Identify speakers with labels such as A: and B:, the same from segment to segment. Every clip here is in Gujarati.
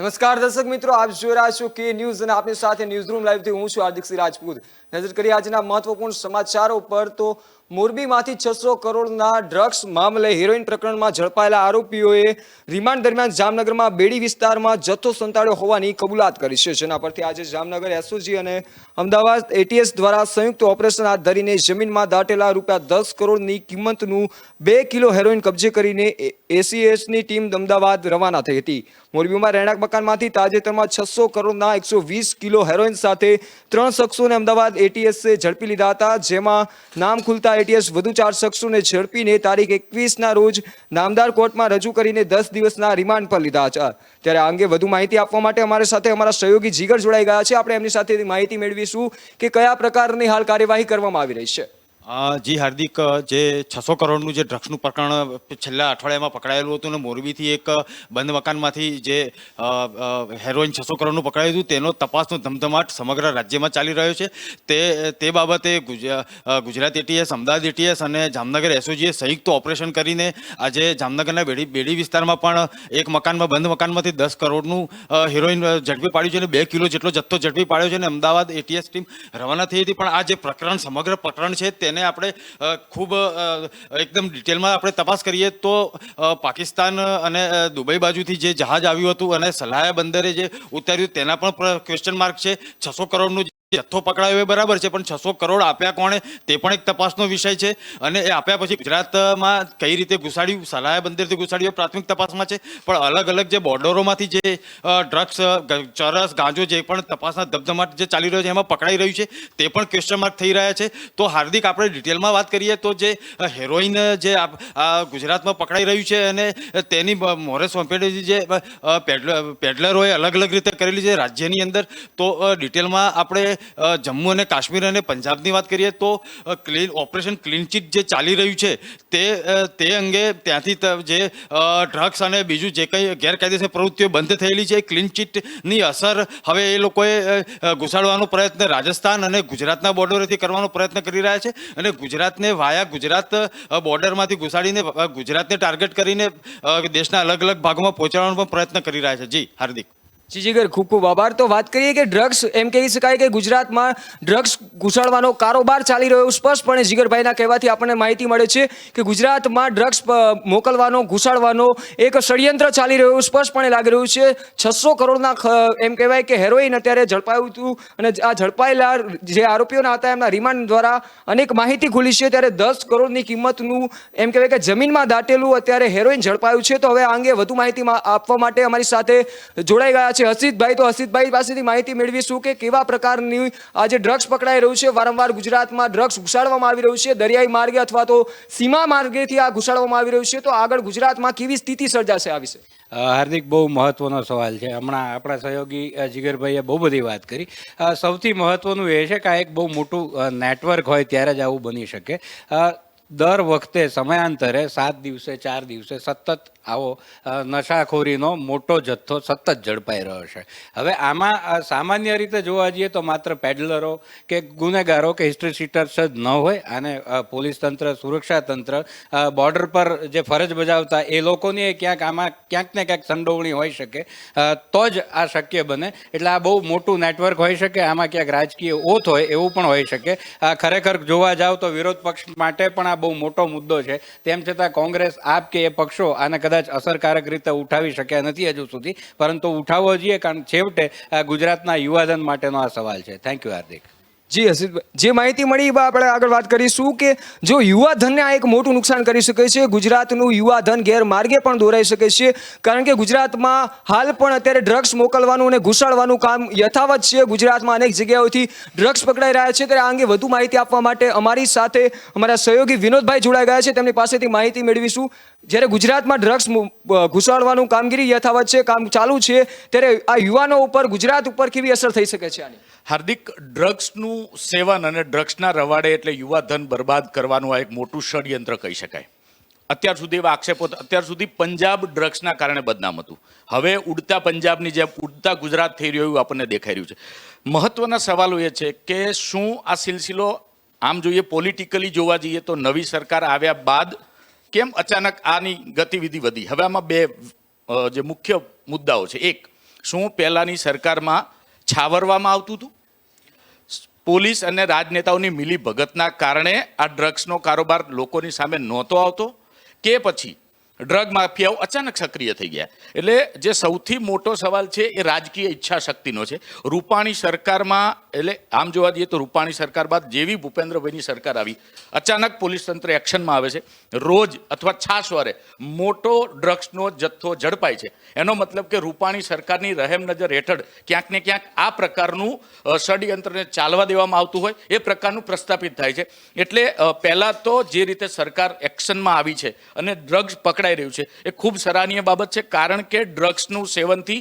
A: નમસ્કાર દર્શક મિત્રો, આપ જોઈ રહ્યા છો કે ન્યૂઝ અને આપની સાથે ન્યૂઝરૂમ લાઈવથી હું છું હાર્દિક સિંહ રાજપૂત। નજર કરીએ આજના મહત્વપૂર્ણ સમાચારો પર તો મોરબીમાંથી 600 કરોડના ડ્રગ્સ મામલે હેરોઇન પ્રકરણમાં ઝડપાયેલા આરોપીઓએ રિમાન્ડ દરમિયાન જામનગરમાં બેડી વિસ્તારમાં જથ્થો સંતાડ્યો હોવાની કબૂલાત કરી છે, જેના પરથી આજે જામનગર એસઓજી અને અમદાવાદ એટીએસ દ્વારા સંયુક્ત ઓપરેશન હાથ ધરીને જમીનમાં દાટેલા ₹10 કરોડની કિંમતનું 2 કિલો હેરોઇન કબજે કરીને એસીએસની ટીમ અમદાવાદ રવાના થઈ હતી। મોરબીમાં રહેણાંક મકાનમાંથી તાજેતરમાં 600 કરોડના 120 કિલો હેરોઇન સાથે 3 શખ્સોને અમદાવાદ એટીએસે ઝડપી લીધા હતા, જેમાં નામ ખુલતા એટીએસ વધુ 4 શખ્સોને ઝડપીને તારીખ 21ના રોજ નામદાર કોર્ટમાં રજૂ કરીને 10 દિવસના રિમાન્ડ પર લીધા હતા। ત્યારે આ અંગે વધુ માહિતી આપવા માટે અમારી સાથે અમારા સહયોગી જીગર જોડાઈ ગયા છે। આપણે એમની સાથે માહિતી મેળવીશું કે કયા પ્રકારની હાલ કાર્યવાહી કરવામાં આવી રહી છે।
B: જી હાર્દિક, જે 600 કરોડનું જે ડ્રગ્સનું પ્રકરણ છેલ્લા અઠવાડિયામાં પકડાયેલું હતું અને મોરબીથી એક બંધ મકાનમાંથી જે હેરોઇન 600 કરોડનું પકડાયું હતું તેનો તપાસનો ધમધમાટ સમગ્ર રાજ્યમાં ચાલી રહ્યો છે। તે બાબતે ગુજરાત એટીએસ, અમદાવાદ એટીએસ અને જામનગર એસઓજીએ સંયુક્ત ઓપરેશન કરીને આજે જામનગરના બેડી વિસ્તારમાં પણ એક મકાનમાં બંધ મકાનમાંથી 10 કરોડનું હેરોઇન ઝડપી પાડ્યું છે અને 2 કિલો જેટલો જથ્થો ઝડપી પાડ્યો છે અને અમદાવાદ એટીએસ ટીમ રવાના થઈ હતી। પણ આ જે પ્રકરણ સમગ્ર પ્રકરણ છે તેને આપણે ખૂબ એકદમ ડિટેલમાં આપણે તપાસ કરીએ તો પાકિસ્તાન અને દુબઈ બાજુથી જે જહાજ આવ્યું હતું અને સલાયા બંદરે જે ઉતાર્યું તેના પણ ક્વેશ્ચન માર્ક છે। 600 કરોડનું જથ્થો પકડાયો એ બરાબર છે, પણ 600 કરોડ આપ્યા કોણે તે પણ એક તપાસનો વિષય છે અને એ આપ્યા પછી ગુજરાતમાં કઈ રીતે ઘુસાડ્યું, સલાયા બંદરથી ઘુસાડ્યું પ્રાથમિક તપાસમાં છે, પણ અલગ અલગ જે બોર્ડરોમાંથી જે ડ્રગ્સ, ચરસ, ગાંજો જે પણ તપાસના ધમધમાટ જે ચાલી રહ્યો છે એમાં પકડાઈ રહ્યું છે તે પણ ક્વેશ્ચન માર્ક થઈ રહ્યા છે। તો હાર્દિક, આપણે ડિટેલમાં વાત કરીએ તો જે હેરોઇન જે ગુજરાતમાં પકડાઈ રહ્યું છે અને તેની મોરે સોંપેલી જે પેડલરોએ અલગ અલગ રીતે કરેલી છે રાજ્યની અંદર, તો ડિટેલમાં આપણે જમ્મુ અને કાશ્મીર અને પંજાબની વાત કરીએ તો ઓપરેશન ક્લીન ચીટ જે ચાલી રહ્યું છે તે અંગે ત્યાંથી જે ડ્રગ્સ અને બીજું જે કંઈ ગેરકાયદેસર પ્રવૃત્તિઓ બંધ થયેલી છે, ક્લીન ચીટની અસર હવે એ લોકોએ ઘુસાડવાનો પ્રયત્ન રાજસ્થાન અને ગુજરાતના બોર્ડરેથી કરવાનો પ્રયત્ન કરી રહ્યા છે અને ગુજરાતને વાયા ગુજરાત બોર્ડરમાંથી ઘુસાડીને ગુજરાતને ટાર્ગેટ કરીને દેશના અલગ અલગ ભાગોમાં પહોંચાડવાનો પણ પ્રયત્ન કરી રહ્યા છે। જી હાર્દિક।
A: જી જીગર, ખૂબ ખૂબ આભાર। તો વાત કરીએ કે ડ્રગ્સ, એમ કહી શકાય કે ગુજરાતમાં ડ્રગ્સ ઘુસાડવાનો કારોબાર ચાલી રહ્યો સ્પષ્ટપણે જીગરભાઈના કહેવાથી આપણને માહિતી મળે છે કે ગુજરાતમાં ડ્રગ્સ મોકલવાનો, ઘુસાડવાનો એક ષડયંત્ર ચાલી રહ્યું સ્પષ્ટપણે લાગી રહ્યું છે। 600 કરોડના એમ કહેવાય કે હેરોઇન અત્યારે ઝડપાયું હતું અને આ ઝડપાયેલા જે આરોપીઓના હતા એમના રિમાન્ડ દ્વારા અનેક માહિતી ખુલી છે। ત્યારે 10 કરોડની કિંમતનું એમ કહેવાય કે જમીનમાં દાટેલું અત્યારે હેરોઇન ઝડપાયું છે। તો હવે આ અંગે વધુ માહિતી આપવા માટે અમારી સાથે જોડાઈ ગયા છે હસીતભાઈ। તો હસીતભાઈ પાસેથી માહિતી મેળવીશું કે કેવા પ્રકારની આ જે ડ્રગ્સ પકડાઈ રહ્યું છે, વારંવાર ગુજરાતમાં ડ્રગ્સ ઘુસાડવામાં આવી રહ્યું છે, દરિયાઈ માર્ગે અથવા તો સીમા માર્ગેથી આ ઘુસાડવામાં આવી રહ્યું છે, તો આગળ ગુજરાતમાં કેવી સ્થિતિ સર્જાશે આ વિશે?
C: હાર્દિક, બહુ મહત્વનો સવાલ છે। હમણાં આપણા સહયોગી જીગરભાઈએ બહુ બધી વાત કરી। સૌથી મહત્વનું એ છે કે આ એક બહુ મોટું નેટવર્ક હોય ત્યારે જ આવું બની શકે। દર વખતે સમયાંતરે 7 દિવસે 4 દિવસે સતત આવો નશાખોરીનો મોટો જથ્થો સતત ઝડપાઈ રહ્યો છે। હવે આમાં સામાન્ય રીતે જોવા જઈએ તો માત્ર પેડલરો કે ગુનેગારો કે હિસ્ટ્રી સીટર્સ જ ન હોય, અને પોલીસ તંત્ર, સુરક્ષા તંત્ર, બોર્ડર પર જે ફરજ બજાવતા એ લોકોની આમાં ક્યાંક ને ક્યાંક સંડોવણી હોઈ શકે તો જ આ શક્ય બને। એટલે આ બહુ મોટું નેટવર્ક હોઈ શકે, આમાં ક્યાંક રાજકીય ઓથ હોય એવું પણ હોઈ શકે। ખરેખર જોવા જાવ તો વિરોધ પક્ષ માટે પણ આ બહુ મોટો મુદ્દો છે, તેમ છતાં કોંગ્રેસ, આપ કે એ પક્ષો આને કદાચ અસરકારક રીતે ઉઠાવી શક્યા નથી હજુ સુધી, પરંતુ ઉઠાવવો જોઈએ, કારણ છેવટે ગુજરાતના યુવાધન માટેનો આ સવાલ છે। થેન્ક યુ હાર્દિક।
A: જી હસીતભાઈ, જે માહિતી મળી આપણે આગળ વાત કરીશું કે જો યુવાધનને આ એક મોટું નુકસાન કરી શકે છે, ગુજરાતનું યુવાધન ગેરમાર્ગે પણ દોરાઈ શકે છે, કારણ કે ગુજરાતમાં હાલ પણ અત્યારે ડ્રગ્સ મોકલવાનું અને ઘુસાડવાનું કામ યથાવત છે। ગુજરાતમાં અનેક જગ્યાઓથી ડ્રગ્સ પકડાઈ રહ્યા છે। ત્યારે આ અંગે વધુ માહિતી આપવા માટે અમારી સાથે અમારા સહયોગી વિનોદભાઈ જોડાઈ ગયા છે, તેમની પાસેથી માહિતી મેળવીશું। જ્યારે ગુજરાતમાં ડ્રગ્સ ઘુસાડવાનું કામગીરી યથાવત છે, કામ ચાલુ છે, ત્યારે આ યુવાનો ઉપર, ગુજરાત ઉપર કેવી અસર થઈ શકે છે આની?
D: હાર્દિક, ડ્રગ્સનું સેવન અને ડ્રગ્સના રવાડે એટલે યુવાધન બરબાદ કરવાનું આ એક મોટું ષડયંત્ર કહી શકાય। અત્યાર સુધી એવા આક્ષેપો, અત્યાર સુધી પંજાબ ડ્રગ્સના કારણે બદનામ હતું, હવે ઉડતા પંજાબની જેમ ઉડતા ગુજરાત થઈ રહ્યું એવું આપણને દેખાઈ રહ્યું છે। મહત્વના સવાલો એ છે કે શું આ સિલસિલો આમ જોઈએ પોલિટિકલી જોવા જઈએ તો નવી સરકાર આવ્યા બાદ કેમ અચાનક આની ગતિવિધિ વધી? હવે આમાં બે જે મુખ્ય મુદ્દાઓ છે। એક, શું પહેલાંની સરકારમાં છાવરવામાં આવતું હતું? પોલીસ અને રાજનેતાઓની મિલી ભગતના કારણે આ ડ્રગ્સનો કારોબાર લોકોની સામે નહોતો આવતો, કે પછી ડ્રગ માફિયાઓ અચાનક સક્રિય થઈ ગયા? એટલે જે સૌથી મોટો સવાલ છે એ રાજકીય ઈચ્છા શક્તિનો છે. રૂપાણી સરકારમાં, એટલે આમ જોવા જઈએ તો રૂપાણી સરકાર બાદ જેવી ભૂપેન્દ્રભાઈની સરકાર આવી, અચાનક પોલીસ તંત્ર એક્શનમાં આવે છે. રોજ અથવા છાશવારે મોટો ડ્રગ્સનો જથ્થો ઝડપાય છે. એનો મતલબ કે રૂપાણી સરકારની રહેમ નજર હેઠળ ક્યાંક ને ક્યાંક આ પ્રકારનું ષડયંત્રને ચાલવા દેવામાં આવતું હોય એ પ્રકારનું પ્રસ્થાપિત થાય છે. એટલે પહેલાં તો જે રીતે સરકાર એક્શનમાં આવી છે અને ડ્રગ્સ પકડાઈ રહ્યું છે એ ખૂબ સરાહનીય બાબત છે, કારણ કે ડ્રગ્સનું સેવનથી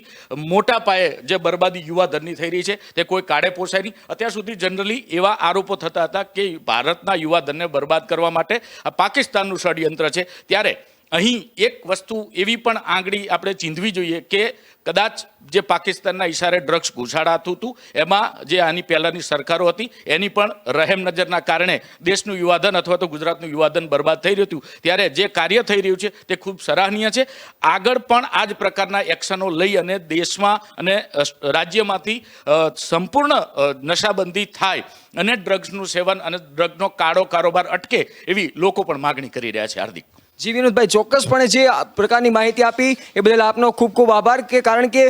D: મોટા પાયે જે બરબાદી યુવાધનની થઈ રહી છે તે કોઈ કાળે પોસાય નહીં. અત્યાર સુધી જનરલી એવા આરોપો થતા હતા કે ભારતના યુવાધનને બરબાદ કરવા માટે આ પાકિસ્તાનનું ષડયંત્ર છે. ત્યારે અહીં એક વસ્તુ એવી પણ આંગળી આપણે ચીંધવી જોઈએ કે કદાચ જે પાકિસ્તાનના ઈશારે ડ્રગ્સ ઘુસાડાતું હતું એમાં જે આની પહેલાંની સરકારો હતી એની પણ રહેમ નજરના કારણે દેશનું યુવાધન અથવા તો ગુજરાતનું યુવાધન બરબાદ થઈ રહ્યું હતું. ત્યારે જે કાર્ય થઈ રહ્યું છે તે ખૂબ સરાહનીય છે. આગળ પણ આ જ પ્રકારના એક્શનો લઈ અને દેશમાં અને રાજ્યમાંથી સંપૂર્ણ નશાબંધી થાય અને ડ્રગ્સનું સેવન અને ડ્રગનો કાળો કારોબાર અટકે એવી લોકો પણ માગણી કરી રહ્યા છે. હાર્દિક.
A: જી વિનોદભાઈ, ચોક્કસપણે જે પ્રકારની માહિતી આપી એ બદલ આપનો ખૂબ ખૂબ આભાર. કારણ કે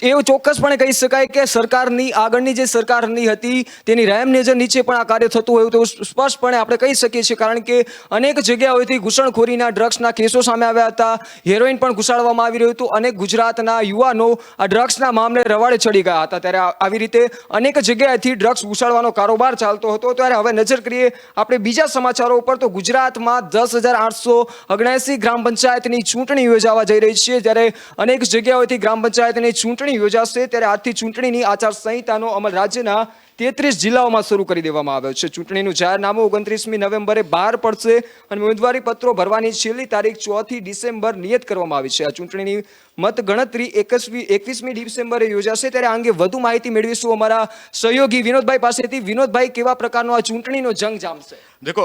A: એવું ચોક્કસપણે કહી શકાય કે સરકારની આગળની જે સરકારની હતી તેની રહેમ નજર નીચે પણ આ કાર્ય થતું હોય તો સ્પષ્ટપણે આપણે કહી શકીએ છીએ. કારણ કે અનેક જગ્યાઓથી ઘૂસણખોરીના ડ્રગ્સના કેસો સામે આવ્યા હતા, હેરોઇન પણ ઘુસાડવામાં આવી રહ્યું હતું, અનેક ગુજરાતના યુવાનો આ ડ્રગ્સના મામલે રવાડે ચડી ગયા હતા. ત્યારે આવી રીતે અનેક જગ્યાએથી ડ્રગ્સ ઘુસાડવાનો કારોબાર ચાલતો હતો. ત્યારે હવે નજર કરીએ આપણે બીજા સમાચારો ઉપર. તો ગુજરાતમાં 10,879 ગ્રામ પંચાયતની ચૂંટણી યોજાવા જઈ રહી છે. ત્યારે અનેક જગ્યાઓથી ગ્રામ પંચાયતની ચૂંટણી યોજાશે. ત્યારે આજથી ચૂંટણીની આચારસંહિતાનો અમલ રાજ્યના 33 જિલ્લાઓમાં શરૂ કરી દેવામાં આવ્યો છે. ચૂંટણીનું જાહેરનામું 29મી નવેમ્બરે બહાર પડશે અને ઉમેદવારી પત્રો ભરવાની છેલ્લી તારીખ 4 ડિસેમ્બર નિયત કરવામાં આવી છે. આ ચૂંટણીની મત ગણતરી 21મી ડિસેમ્બરે યોજાશે. ત્યારે આ અંગે વધુ માહિતી મેળવીશું અમારા સહયોગી વિનોદભાઈ પાસેથી. વિનોદભાઈ, કેવા પ્રકારનો આ ચૂંટણીનો જંગ જામશે?
D: દેખો,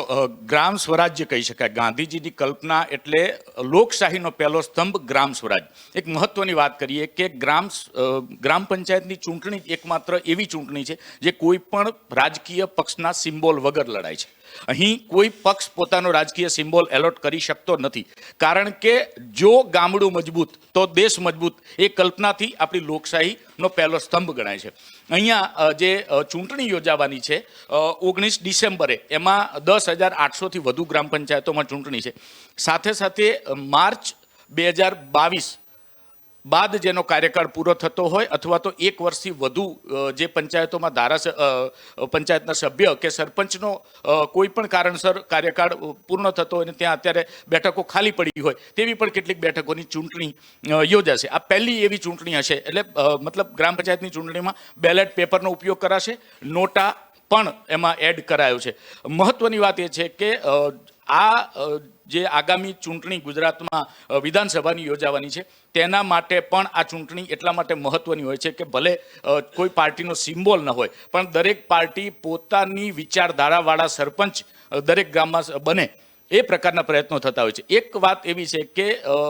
D: ગ્રામ સ્વરાજ્ય કહી શકાય. ગાંધીજીની કલ્પના એટલે લોકશાહીનો પહેલો સ્તંભ ગ્રામ સ્વરાજ. એક મહત્વની વાત કરીએ કે ગ્રામ પંચાયતની ચૂંટણી એકમાત્ર એવી ચૂંટણી છે જે કોઈ પણ રાજકીય પક્ષના સિમ્બોલ વગર લડાય છે. અહીં કોઈ પક્ષ પોતાનો રાજકીય સિમ્બોલ એલોટ કરી શકતો નથી, કારણ કે જો ગામડું મજબૂત તો દેશ મજબૂત. એ કલ્પનાથી આપણી લોકશાહીનો પહેલો સ્તંભ ગણાય છે. અહીંયા જે ચૂંટણી યોજાવાની છે 19 ડિસેમ્બરે, એમાં 10,800થી વધુ ગ્રામ પંચાયતોમાં ચૂંટણી છે. સાથે સાથે માર્ચ 2022 બાદ જેનો કાર્યકાળ પૂરો થતો હોય અથવા તો 1 વર્ષથી વધુ જે પંચાયતોમાં પંચાયતના સભ્ય કે સરપંચનો કોઈ પણ કારણસર કાર્યકાળ પૂર્ણ થતો હોય અને ત્યાં અત્યારે બેઠકો ખાલી પડી હોય તેવી પણ કેટલીક બેઠકોની ચૂંટણી યોજાશે. આ પહેલી એવી ચૂંટણી હશે. એટલે મતલબ ગ્રામ પંચાયતની ચૂંટણીમાં બેલેટ પેપરનો ઉપયોગ કરાશે, નોટા પણ એમાં એડ કરાયો છે. મહત્વની વાત એ છે કે આ જે આગામી ચૂંટણી ગુજરાતમાં વિધાનસભાની યોજાવાની છે તેના માટે પણ આ ચૂંટણી એટલા માટે મહત્વની હોય છે કે ભલે કોઈ પાર્ટીનો સિમ્બોલ ન હોય પણ દરેક પાર્ટી પોતાની વિચારધારાવાળા સરપંચ દરેક ગામમાં બને એ પ્રકારના પ્રયત્નો થતા હોય છે. એક વાત એવી છે કે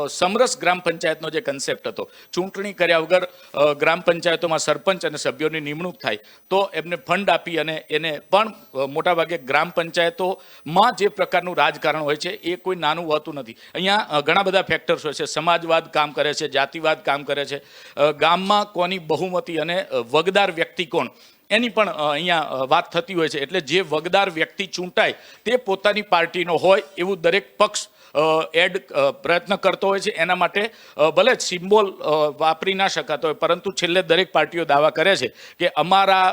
D: સમરસ ગ્રામ પંચાયતનો જે કન્સેપ્ટ હતો, ચૂંટણી કર્યા વગર ગ્રામ પંચાયતોમાં સરપંચ અને સભ્યોની નિમણૂક થાય તો એમને ફંડ આપી અને એને પણ મોટાભાગે ગ્રામ પંચાયતોમાં જે પ્રકારનું રાજકારણ હોય છે એ કોઈ નાનું હોતું નથી. અહીંયા ઘણા બધા ફેક્ટર્સ હોય છે. સમાજવાદ કામ કરે છે, જાતિવાદ કામ કરે છે, ગામમાં કોની બહુમતી અને વગદાર વ્યક્તિ કોણ એની પણ અહીંયા વાત થતી હોય છે. એટલે જે વગદાર વ્યક્તિ ચૂંટાય તે પોતાની પાર્ટીનો હોય એવું દરેક પક્ષ પ્રયત્ન કરતો હોય છે. એના માટે ભલે સિમ્બોલ વાપરી ના શકાતો હોય પરંતુ છેલ્લે દરેક પાર્ટીઓ દાવા કરે છે કે અમારા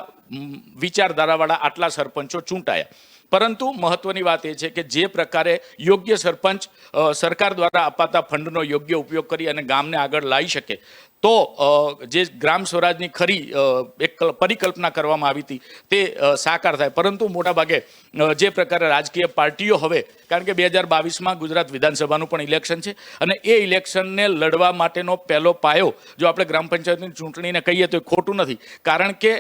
D: વિચારધારાવાળા આટલા સરપંચો ચૂંટાયા. પરંતુ મહત્વની વાત એ છે કે જે પ્રકારે યોગ્ય સરપંચ સરકાર દ્વારા અપાતા ફંડનો યોગ્ય ઉપયોગ કરી અને ગામને આગળ લાવી શકે તો જે ગ્રામ સ્વરાજની ખરી એક પરિકલ્પના કરવામાં આવી હતી તે સાકાર થાય. પરંતુ મોટાભાગે જે પ્રકારે રાજકીય પાર્ટીઓ હવે, કારણ કે 2022માં ગુજરાત વિધાનસભાનું પણ ઇલેક્શન છે અને એ ઇલેક્શનને લડવા માટેનો પહેલો પાયો જો આપણે ગ્રામ પંચાયતની ચૂંટણીને કહીએ તો એ ખોટું નથી, કારણ કે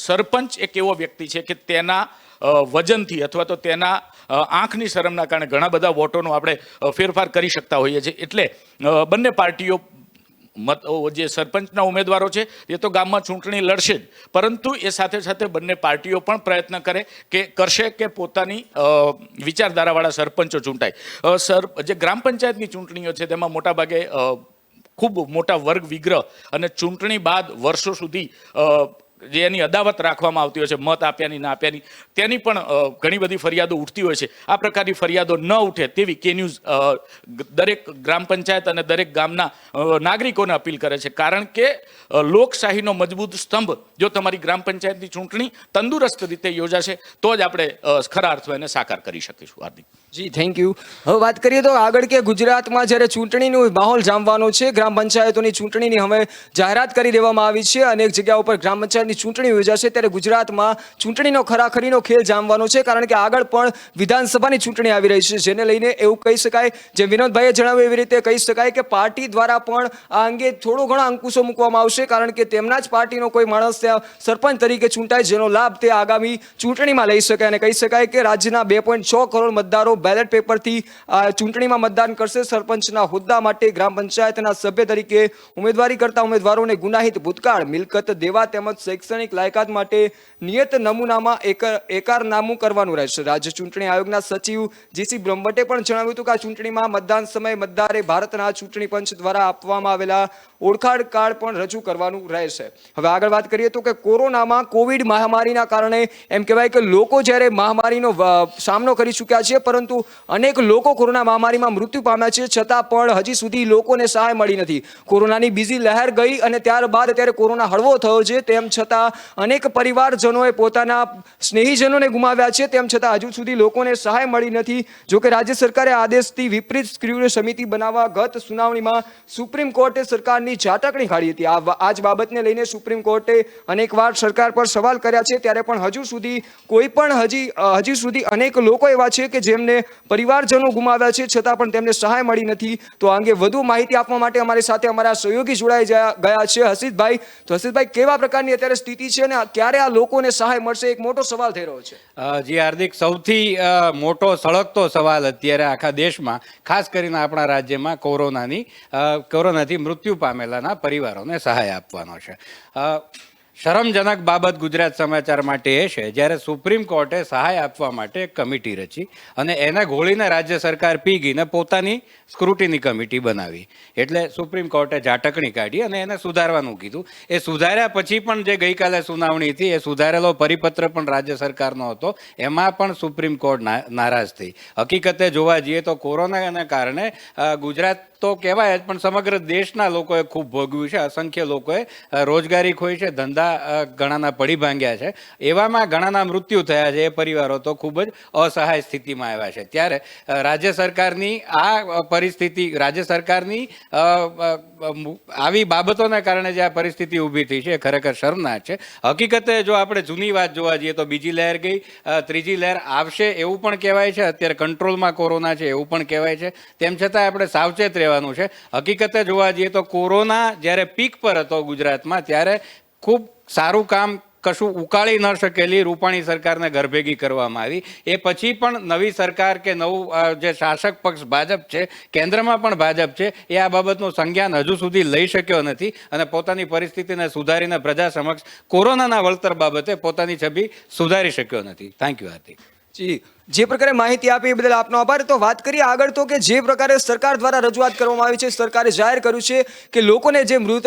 D: સરપંચ એક એવો વ્યક્તિ છે કે તેના વજનથી અથવા તો તેના આંખની શરમના કારણે ઘણા બધા વોટોનો આપણે ફેરફાર કરી શકતા હોઈએ છીએ. એટલે બંને પાર્ટીઓ જે સરપંચના ઉમેદવારો છે એ તો ગામમાં ચૂંટણી લડશે જ, પરંતુ એ સાથે સાથે બંને પાર્ટીઓ પણ પ્રયત્ન કરશે કે પોતાની વિચારધારાવાળા સરપંચો ચૂંટાય. જે ગ્રામ પંચાયતની ચૂંટણીઓ છે તેમાં મોટાભાગે ખૂબ મોટા વર્ગ વિગ્રહ અને ચૂંટણી બાદ વર્ષો સુધી જે એની અદાવત રાખવામાં આવતી હોય છે, મત આપ્યાની ના આપ્યાની, તેની પણ ઘણી બધી ફરિયાદો ઉઠતી હોય છે. આ પ્રકારની ફરિયાદો ન ઉઠે તેવી કે ન્યૂઝ દરેક ગ્રામ પંચાયત અને દરેક ગામના નાગરિકોને અપીલ કરે છે, કારણ કે લોકશાહીનો મજબૂત સ્તંભ જો તમારી ગ્રામ પંચાયતની ચૂંટણી તંદુરસ્ત રીતે યોજાશે તો જ આપણે ખરા અર્થમાં એને સાકાર કરી શકીશું. હાર્દિક
A: જી થેન્ક યુ. હવે વાત કરીએ તો આગળ કે ગુજરાતમાં જ્યારે ચૂંટણીનો માહોલ જામવાનો છે, ગ્રામ પંચાયતોની ચૂંટણીની હવે જાહેરાત કરી દેવામાં આવી છે. અનેક જગ્યા ઉપર ગ્રામ પંચાયતની ચૂંટણી યોજાશે, ત્યારે ગુજરાતમાં ચૂંટણીનો ખરાખરીનો ખેલ જામવાનો છે, કારણ કે આગળ પણ વિધાનસભાની ચૂંટણી આવી રહી છે, જેને લઈને એવું કહી શકાય, જેમ વિનોદભાઈએ જણાવ્યું એવી રીતે કહી શકાય કે પાર્ટી દ્વારા પણ આ અંગે થોડો ઘણો અંકુશો મૂકવામાં આવશે, કારણ કે તેમના જ પાર્ટીનો કોઈ માણસ ત્યાં સરપંચ તરીકે ચૂંટાય, જેનો લાભ તે આગામી ચૂંટણીમાં લઈ શકે. અને કહી શકાય કે રાજ્યના 2.6 કરોડ મતદારો બેલેટ પેપરથી ચૂંટણીમાં મતદાન કરશે. સરપંચના હોદ્દા માટે ગ્રામ પંચાયતના સભ્ય તરીકે ઉમેદવારી કરતા ઉમેદવારોને ગુનાહિત ભૂતકાળ, મિલકત, દેવા તેમજ શૈક્ષણિક લાયકાત માટે નિયત નમૂનામાં એકારનામું કરવાનું રહેશે. રાજ્ય ચૂંટણી આયોગના સચિવ જીસી બ્રહ્મભટ્ટે પણ જણાવ્યું હતું કે આ ચૂંટણીમાં મતદાન સમયે મતદારે ભારતના ચૂંટણી પંચ દ્વારા આપવામાં આવેલા ઓળખાણ કાર્ડ પણ રજૂ કરવાનું રહેશે. હવે આગળ વાત કરીએ તો કે કોરોનામાં કોવિડ મહામારીના કારણે એમ કહેવાય કે લોકો જ્યારે મહામારીનો સામનો કરી ચૂક્યા છે, પરંતુ અનેક લોકો કોરોના મહામારીમાં મૃત્યુ પામ્યા છે, છતાં પણ હજી સુધી લોકોને સહાય મળી નથી. કોરોનાની બીજી લહેર ગઈ અને ત્યારબાદ અત્યારે કોરોના હળવો થયો છે, તેમ છતાં અનેક પરિવારજનોએ પોતાના સ્નેહીજનોને ગુમાવ્યા છે, તેમ છતાં હજુ સુધી લોકોને સહાય મળી નથી. જોકે રાજ્ય સરકારે આદેશથી વિપરીત સ્ક્રીવ સમિતિ બનાવવા ગત સુનાવણીમાં સુપ્રીમ કોર્ટે સરકારની ઝાટકણી કાઢી હતી. આ જ બાબતને લઈને સુપ્રીમ કોર્ટે અનેકવાર સરકાર પર સવાલ કર્યા છે, ત્યારે પણ હજુ સુધી કોઈ પણ હજી સુધી અનેક લોકો એવા છે કે જેમને પરિવારજનો ગુમાવ્યા છે, છતાં પણ તેમને સહાય મળી નથી. તો આ અંગે વધુ માહિતી આપવા માટે અમારી સાથે અમારા સહયોગી જોડાઈ ગયા છે હસીતભાઈ. તો હસીતભાઈ, કેવા પ્રકારની અત્યારે સ્થિતિ છે અને ક્યારે આ લોકોને સહાય મળશે, એક મોટો સવાલ થઈ રહ્યો છે.
C: જી હાર્દિક, સૌથી મોટો સળગતો સવાલ અત્યારે આખા દેશમાં, ખાસ કરીને આપણા રાજ્યમાં કોરોનાથી મૃત્યુ પામેલાના પરિવારોને સહાય આપવાનો છે. શરમજનક બાબત ગુજરાત સમાચાર માટે એ છે, જ્યારે સુપ્રીમ કોર્ટે સહાય આપવા માટે એક કમિટી રચી અને એને ઘોળીને રાજ્ય સરકાર પી ગઈને પોતાની સ્ક્રુટિની કમિટી બનાવી. એટલે સુપ્રીમ કોર્ટે ઝાટકણી કાઢી અને એને સુધારવાનું કીધું. એ સુધાર્યા પછી પણ જે ગઈકાલે સુનાવણી હતી, એ સુધારેલો પરિપત્ર પણ રાજ્ય સરકારનો હતો, એમાં પણ સુપ્રીમ કોર્ટ નારાજ થઈ. હકીકતે જોવા જઈએ તો કોરોનાના કારણે ગુજરાત તો કહેવાય જ, પણ સમગ્ર દેશના લોકોએ ખૂબ ભોગવ્યું છે. અસંખ્ય લોકોએ રોજગારી ખોઈ છે, ધંધા ઘણાના પડી ભાંગ્યા છે, એવામાં ઘણાના મૃત્યુ થયા છે. એ પરિવારો તો ખૂબ જ અસહાય સ્થિતિમાં આવ્યા છે. ત્યારે રાજ્ય સરકારની આ પરિસ્થિતિ, રાજ્ય સરકારની આવી બાબતોને કારણે જે આ પરિસ્થિતિ ઊભી થઈ છે, એ ખરેખર શર્મનાક છે. હકીકતે જો આપણે જૂની વાત જોવા જઈએ તો બીજી લહેર ગઈ, ત્રીજી લહેર આવશે એવું પણ કહેવાય છે. અત્યારે કંટ્રોલમાં કોરોના છે એવું પણ કહેવાય છે. તેમ છતાં આપણે સાવચેત રહેવાનું છે. હકીકતે જોવા જઈએ તો કોરોના જ્યારે પીક પર હતો ગુજરાતમાં, ત્યારે ખૂબ સારું કામ કશું ઉકાળી ન શકેલી રૂપાણી સરકારને ઘરભેગી કરવામાં આવી. એ પછી પણ નવી સરકાર કે નવું જે શાસક પક્ષ ભાજપ છે, કેન્દ્રમાં પણ ભાજપ છે, એ આ બાબતનું સંજ્ઞાન હજુ સુધી લઈ શક્યો નથી અને પોતાની પરિસ્થિતિને સુધારીને પ્રજા સમક્ષ કોરોનાના વળતર બાબતે પોતાની છબી સુધારી શક્યો નથી. થેન્ક યુ હાર્દિક.
A: જી, જે પ્રકારે માહિતી આપી એ બદલ આપનો આભાર. તો વાત કરીએ આગળ તો કે જે પ્રકારે સરકાર દ્વારા રજૂઆત કરવામાં આવી છે, સરકારે જાહેર કર્યું છે કે લોકોને જે મૃત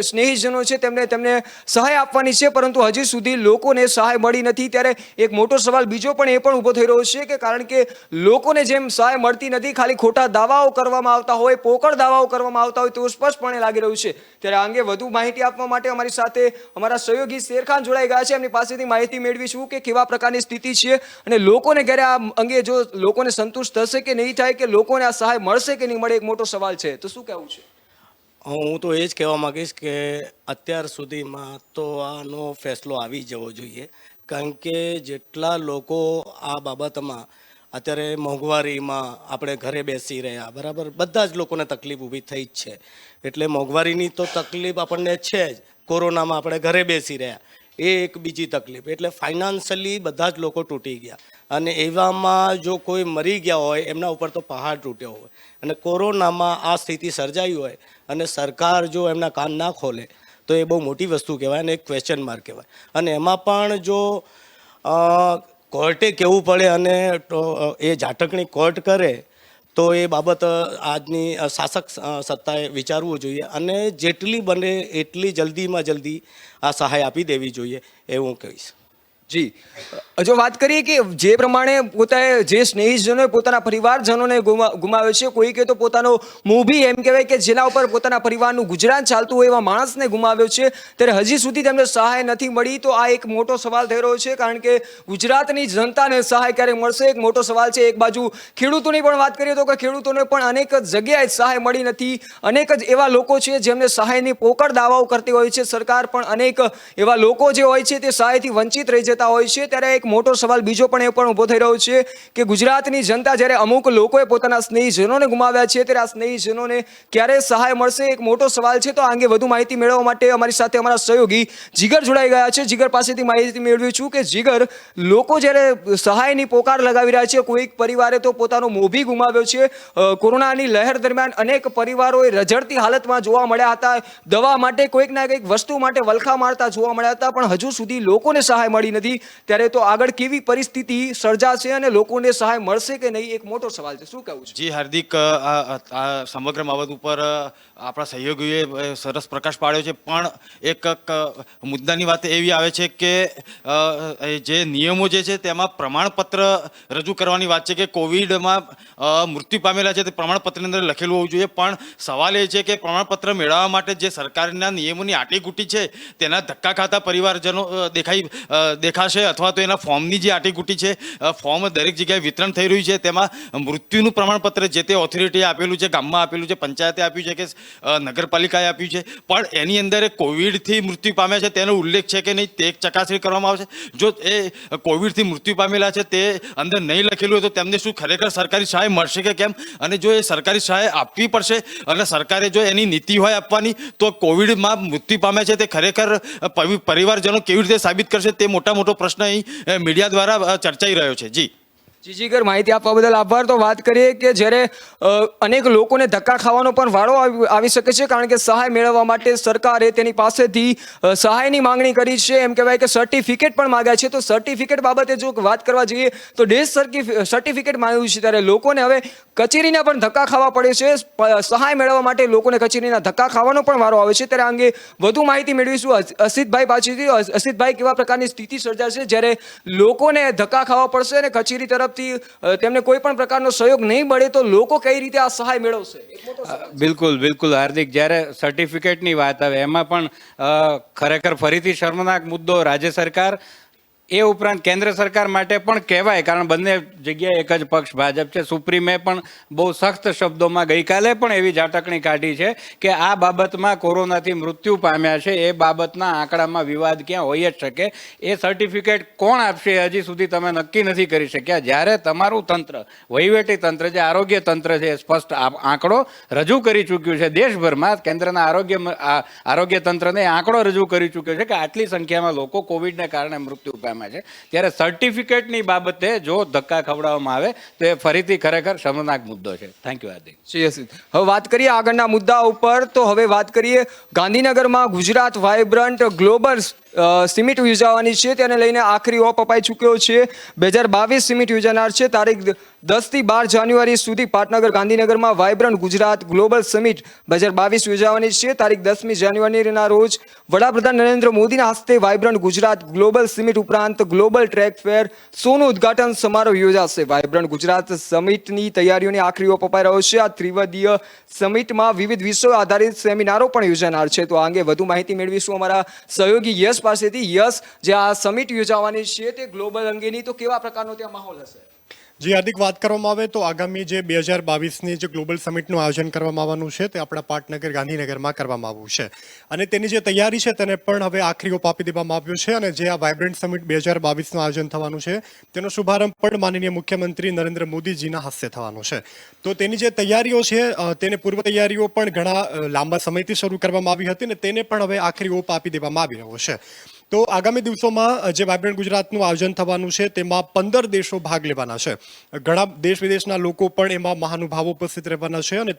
A: સ્નેહીજનો છે તેમને સહાય આપવાની છે, પરંતુ હજી સુધી લોકોને સહાય મળી નથી. ત્યારે એક મોટો સવાલ બીજો પણ એ પણ ઊભો થઈ રહ્યો છે કે કારણ કે લોકોને જેમ સહાય મળતી નથી, ખાલી ખોટા દાવાઓ કરવામાં આવતા હોય, પોકળ દાવાઓ કરવામાં આવતા હોય તેવું સ્પષ્ટપણે લાગી રહ્યું છે. ત્યારે આ અંગે વધુ માહિતી આપવા માટે અમારી સાથે અમારા સહયોગી શેરખાન જોડાઈ ગયા છે. એમની પાસેથી માહિતી મેળવીશું કે કેવા પ્રકારની સ્થિતિ છે અને લોકોને ક્યારે આ અંગે જો લોકોને સંતુષ્ટ થશે કે નહીં થાય, કે લોકોને આ સહાય મળશે કે નહીં મળે, એક મોટો સવાલ છે. તો શું કહેવું છે?
E: હું તો એ જ કહેવા માંગીશ કે અત્યાર સુધીમાં તો આનો ફેસલો આવી જવો જોઈએ, કારણ કે જેટલા લોકો આ બાબતમાં અત્યારે મોંઘવારીમાં આપણે ઘરે બેસી રહ્યા, બરાબર, બધા જ લોકોને તકલીફ ઊભી થઈ જ છે. એટલે મોંઘવારીની તો તકલીફ આપણને છે જ, કોરોનામાં આપણે ઘરે બેસી રહ્યા, એ એક બીજી તકલીફ. એટલે ફાઇનાન્શિયલી બધા જ લોકો તૂટી ગયા, અને એવામાં જો કોઈ મરી ગયા હોય એમના ઉપર તો પહાડ તૂટ્યો હોય, અને કોરોનામાં આ સ્થિતિ સર્જાઈ હોય અને સરકાર જો એમના કાન ના ખોલે તો એ બહુ મોટી વસ્તુ કહેવાય અને એક ક્વેશ્ચન માર્ક કહેવાય. અને એમાં પણ જો કોર્ટે કહેવું પડે અને એ ઝાટકણી કોર્ટ કરે તો એ બાબત આજની શાસક સત્તાએ વિચારવું જોઈએ, અને જેટલી બને એટલી જલ્દીમાં જલ્દી આ સહાય આપી દેવી જોઈએ એવું હું કહીશ.
A: જી, જો વાત કરીએ કે જે પ્રમાણે પોતાએ જે સ્નેહીજનોએ પોતાના પરિવારજનોને ગુમાવ્યો છે, કોઈ કે તો પોતાનો મૂવી એમ કહેવાય કે જેના ઉપર પોતાના પરિવારનું ગુજરાન ચાલતું હોય એવા માણસને ગુમાવ્યો છે, ત્યારે હજી સુધી તેમને સહાય નથી મળી. તો આ એક મોટો સવાલ થઈ રહ્યો છે, કારણ કે ગુજરાતની જનતાને સહાય ક્યારે મળશે એક મોટો સવાલ છે. એક બાજુ ખેડૂતોની પણ વાત કરીએ તો કે ખેડૂતોને પણ અનેક જગ્યાએ સહાય મળી નથી. અનેક જ એવા લોકો છે જેમને સહાયની પોકળ દાવાઓ કરતી હોય છે સરકાર, પણ અનેક એવા લોકો જે હોય છે તે સહાયથી વંચિત રહી જતા હોય છે. ત્યારે એક મોટો સવાલ બીજો પણ એ પણ ઊભો થઈ રહ્યો છે કે ગુજરાતની જનતા જ્યારે અમુક લોકોએ પોતાના સ્નેહીજનોને ગુમાવ્યા છે, ત્યારે આ સ્નેહીજનોને ક્યારે સહાય મળશે એક મોટો સવાલ છે. તો આ અંગે વધુ માહિતી મેળવવા માટે અમારી સાથે અમારા સહયોગી જીગર જોડાઈ ગયા છે. જીગર પાસેથી માહિતી મેળવી છું કે જીગર, લોકો જ્યારે સહાયની પોકાર લગાવી રહ્યા છે, કોઈક પરિવારે તો પોતાનો મોભી ગુમાવ્યો છે. કોરોનાની લહેર દરમિયાન અનેક પરિવારોએ રઝળતી હાલતમાં જોવા મળ્યા હતા, દવા માટે કોઈક ના કંઈક વસ્તુ માટે વલખા મારતા જોવા મળ્યા હતા, પણ હજુ સુધી લોકોને સહાય મળી નથી. ત્યારે તો આગળ કેવી પરિસ્થિતિ સર્જાશે અને લોકોને સહાય મળશે કે નહીં એક મોટો સવાલ છે. શું કહેવું છે?
B: જી હાર્દિક, આ સમગ્ર બાબત ઉપર આપણા સહયોગીઓએ સરસ પ્રકાશ પાડ્યો છે, પણ એક મુદ્દાની વાત એવી આવે છે કે જે નિયમો જે છે તેમાં પ્રમાણપત્ર રજૂ કરવાની વાત છે કે કોવિડમાં મૃત્યુ પામેલા છે તે પ્રમાણપત્રની અંદર લખેલું હોવું જોઈએ. પણ સવાલ એ છે કે પ્રમાણપત્ર મેળવવા માટે જે સરકારના નિયમોની આટીગુટી છે તેના ધક્કા ખાતા પરિવારજનો દેખાશે, અથવા તો એના ફોર્મની જે આટીગુટી છે, ફોર્મ દરેક જગ્યાએ વિતરણ થઈ રહ્યું છે, તેમાં મૃત્યુનું પ્રમાણપત્ર જે તે ઓથોરિટીએ આપેલું છે, ગામમાં આપેલું છે, પંચાયતે આપ્યું છે કે નગરપાલિકાએ આપ્યું છે, પણ એની અંદર કોવિડથી મૃત્યુ પામ્યા છે તેનો ઉલ્લેખ છે કે નહીં તે એક ચકાસણી કરવામાં આવશે. જો એ કોવિડથી મૃત્યુ પામેલા છે તે અંદર નહીં લખેલું હોય તો તેમને શું ખરેખર સરકારી સહાય મળશે કે કેમ? અને જો એ સરકારી સહાય આપવી પડશે અને સરકારે જો એની નીતિ હોય આપવાની, તો કોવિડમાં મૃત્યુ પામ્યા છે તે ખરેખર પરિવારજનો કેવી રીતે સાબિત કરશે તે મોટો પ્રશ્ન અહીં મીડિયા દ્વારા ચર્ચાઈ રહ્યો છે. જી
A: જીજીગર, માહિતી આપવા બદલ આભાર. તો વાત કરીએ કે જ્યારે અનેક લોકોને ધક્કા ખાવાનો પણ વારો આવી શકે છે, કારણ કે સહાય મેળવવા માટે સરકારે તેની પાસેથી સહાયની માંગણી કરી છે, એમ કહેવાય કે સર્ટિફિકેટ પણ માંગ્યા છે. તો સર્ટિફિકેટ બાબતે જો વાત કરવા જઈએ તો ડેથ સર્ટિફિકેટ માંગ્યું છે, ત્યારે લોકોને હવે કચેરીના પણ ધક્કા ખાવા પડે છે. સહાય મેળવવા માટે લોકોને કચેરીના ધક્કા ખાવાનો પણ વારો આવે છે. ત્યારે આ અંગે વધુ માહિતી મેળવીશું અસિતભાઈ પાસેથી. અસિતભાઈ, કેવા પ્રકારની સ્થિતિ સર્જાશે જ્યારે લોકોને ધક્કા ખાવા પડશે અને કચેરી તરફ તેમને કોઈ પણ પ્રકારનો સહયોગ નહીં મળે તો લોકો કઈ રીતે આ સહાય મેળવશે?
C: બિલકુલ હાર્દિક, જ્યારે સર્ટિફિકેટની વાત આવે એમાં પણ ખરેખર ફરીથી શર્મનાક મુદ્દો રાજ્ય સરકાર એ ઉપરાંત કેન્દ્ર સરકાર માટે પણ કહેવાય, કારણ બંને જગ્યાએ એક જ પક્ષ ભાજપ છે. સુપ્રીમે પણ બહુ સખ્ત શબ્દોમાં ગઈકાલે પણ એવી ઝાટકણી કાઢી છે કે આ બાબતમાં કોરોનાથી મૃત્યુ પામ્યા છે એ બાબતના આંકડામાં વિવાદ ક્યાં હોઈ જ શકે. એ સર્ટિફિકેટ કોણ આપશે હજી સુધી તમે નક્કી નથી કરી શક્યા. જ્યારે તમારું તંત્ર, વહીવટી તંત્ર, જે આરોગ્ય તંત્ર છે એ સ્પષ્ટ આંકડો રજૂ કરી ચૂક્યું છે દેશભરમાં, કેન્દ્રના આરોગ્ય તંત્રને આંકડો રજૂ કરી ચૂક્યો છે કે આટલી સંખ્યામાં લોકો કોવિડને કારણે મૃત્યુ પામ્યા છે, ત્યારે સર્ટિફિકેટની બાબતે જો ધક્કા ખવડાવવામાં આવે તો એ ફરીથી ખરેખર શર્મનાક મુદ્દો છે. થેન્ક યુ હાર્દિક.
A: હવે વાત કરીએ આગળના મુદ્દા ઉપર. તો હવે વાત કરીએ ગાંધીનગરમાં ગુજરાત વાઇબ્રન્ટ ગ્લોબલ સમિટ યોજાવાની છે, તેને લઈને આખરી ઓપ અપાઈ ચૂક્યો છે. 2022 સમિટ યોજાનાર છે. તારીખ 10 થી 12 જાન્યુઆરી સુધી પાટનગર ગાંધીનગરમાં વાઇબ્રન્ટ ગુજરાત ગ્લોબલ સમિટ 2022 યોજાવાની છે. તારીખ 10મી જાન્યુઆરીના રોજ વડાપ્રધાન નરેન્દ્ર મોદીના હસ્તે વાઇબ્રન્ટ ગુજરાત ગ્લોબલ સમિટ ઉપરાંત ગ્લોબલ ટ્રેક ફેર શોનું ઉદ્ઘાટન સમારોહ યોજાશે. વાઇબ્રન્ટ ગુજરાત સમિટની તૈયારીઓની આખરી ઓપ અપાઈ રહ્યો છે. આ ત્રિવદીય સમિટમાં વિવિધ વિષયો આધારિત સેમિનારો પણ યોજાનાર છે. તો આ અંગે વધુ માહિતી મેળવીશું અમારા સહયોગી યશ પાસેથી. યશ, જે આ સમિટ યોજાવાની છે તે ગ્લોબલ અંગેની, તો કેવા પ્રકારનો ત્યાં માહોલ હશે?
F: જી હાર્દિક, વાત કરવામાં આવે તો આગામી જે 2022ની જે ગ્લોબલ સમિટનું આયોજન કરવામાં આવવાનું છે તે આપણા પાટનગર ગાંધીનગરમાં કરવામાં આવ્યું છે, અને તેની જે તૈયારી છે તેને પણ હવે આખરી ઓપ આપી દેવામાં આવ્યો છે. અને જે આ વાઇબ્રન્ટ સમિટ 2022નું આયોજન થવાનું છે તેનો શુભારંભ પણ માનનીય મુખ્યમંત્રી નરેન્દ્ર મોદીજીના હસ્તે થવાનો છે. તો તેની જે તૈયારીઓ છે તેને પૂર્વ તૈયારીઓ પણ ઘણા લાંબા સમયથી શરૂ કરવામાં આવી હતી, અને તેને પણ હવે આખરી ઓપ આપી દેવામાં આવી રહ્યો છે. તો આગામી દિવસોમાં જે વાઇબ્રન્ટ ગુજરાતનું આયોજન થવાનું છે તેમાં 15 દેશો ભાગ લેવાના છે. ઘણા દેશ વિદેશના લોકો પણ એમાં મહાનુભાવો ઉપસ્થિત રહેવાના છે અને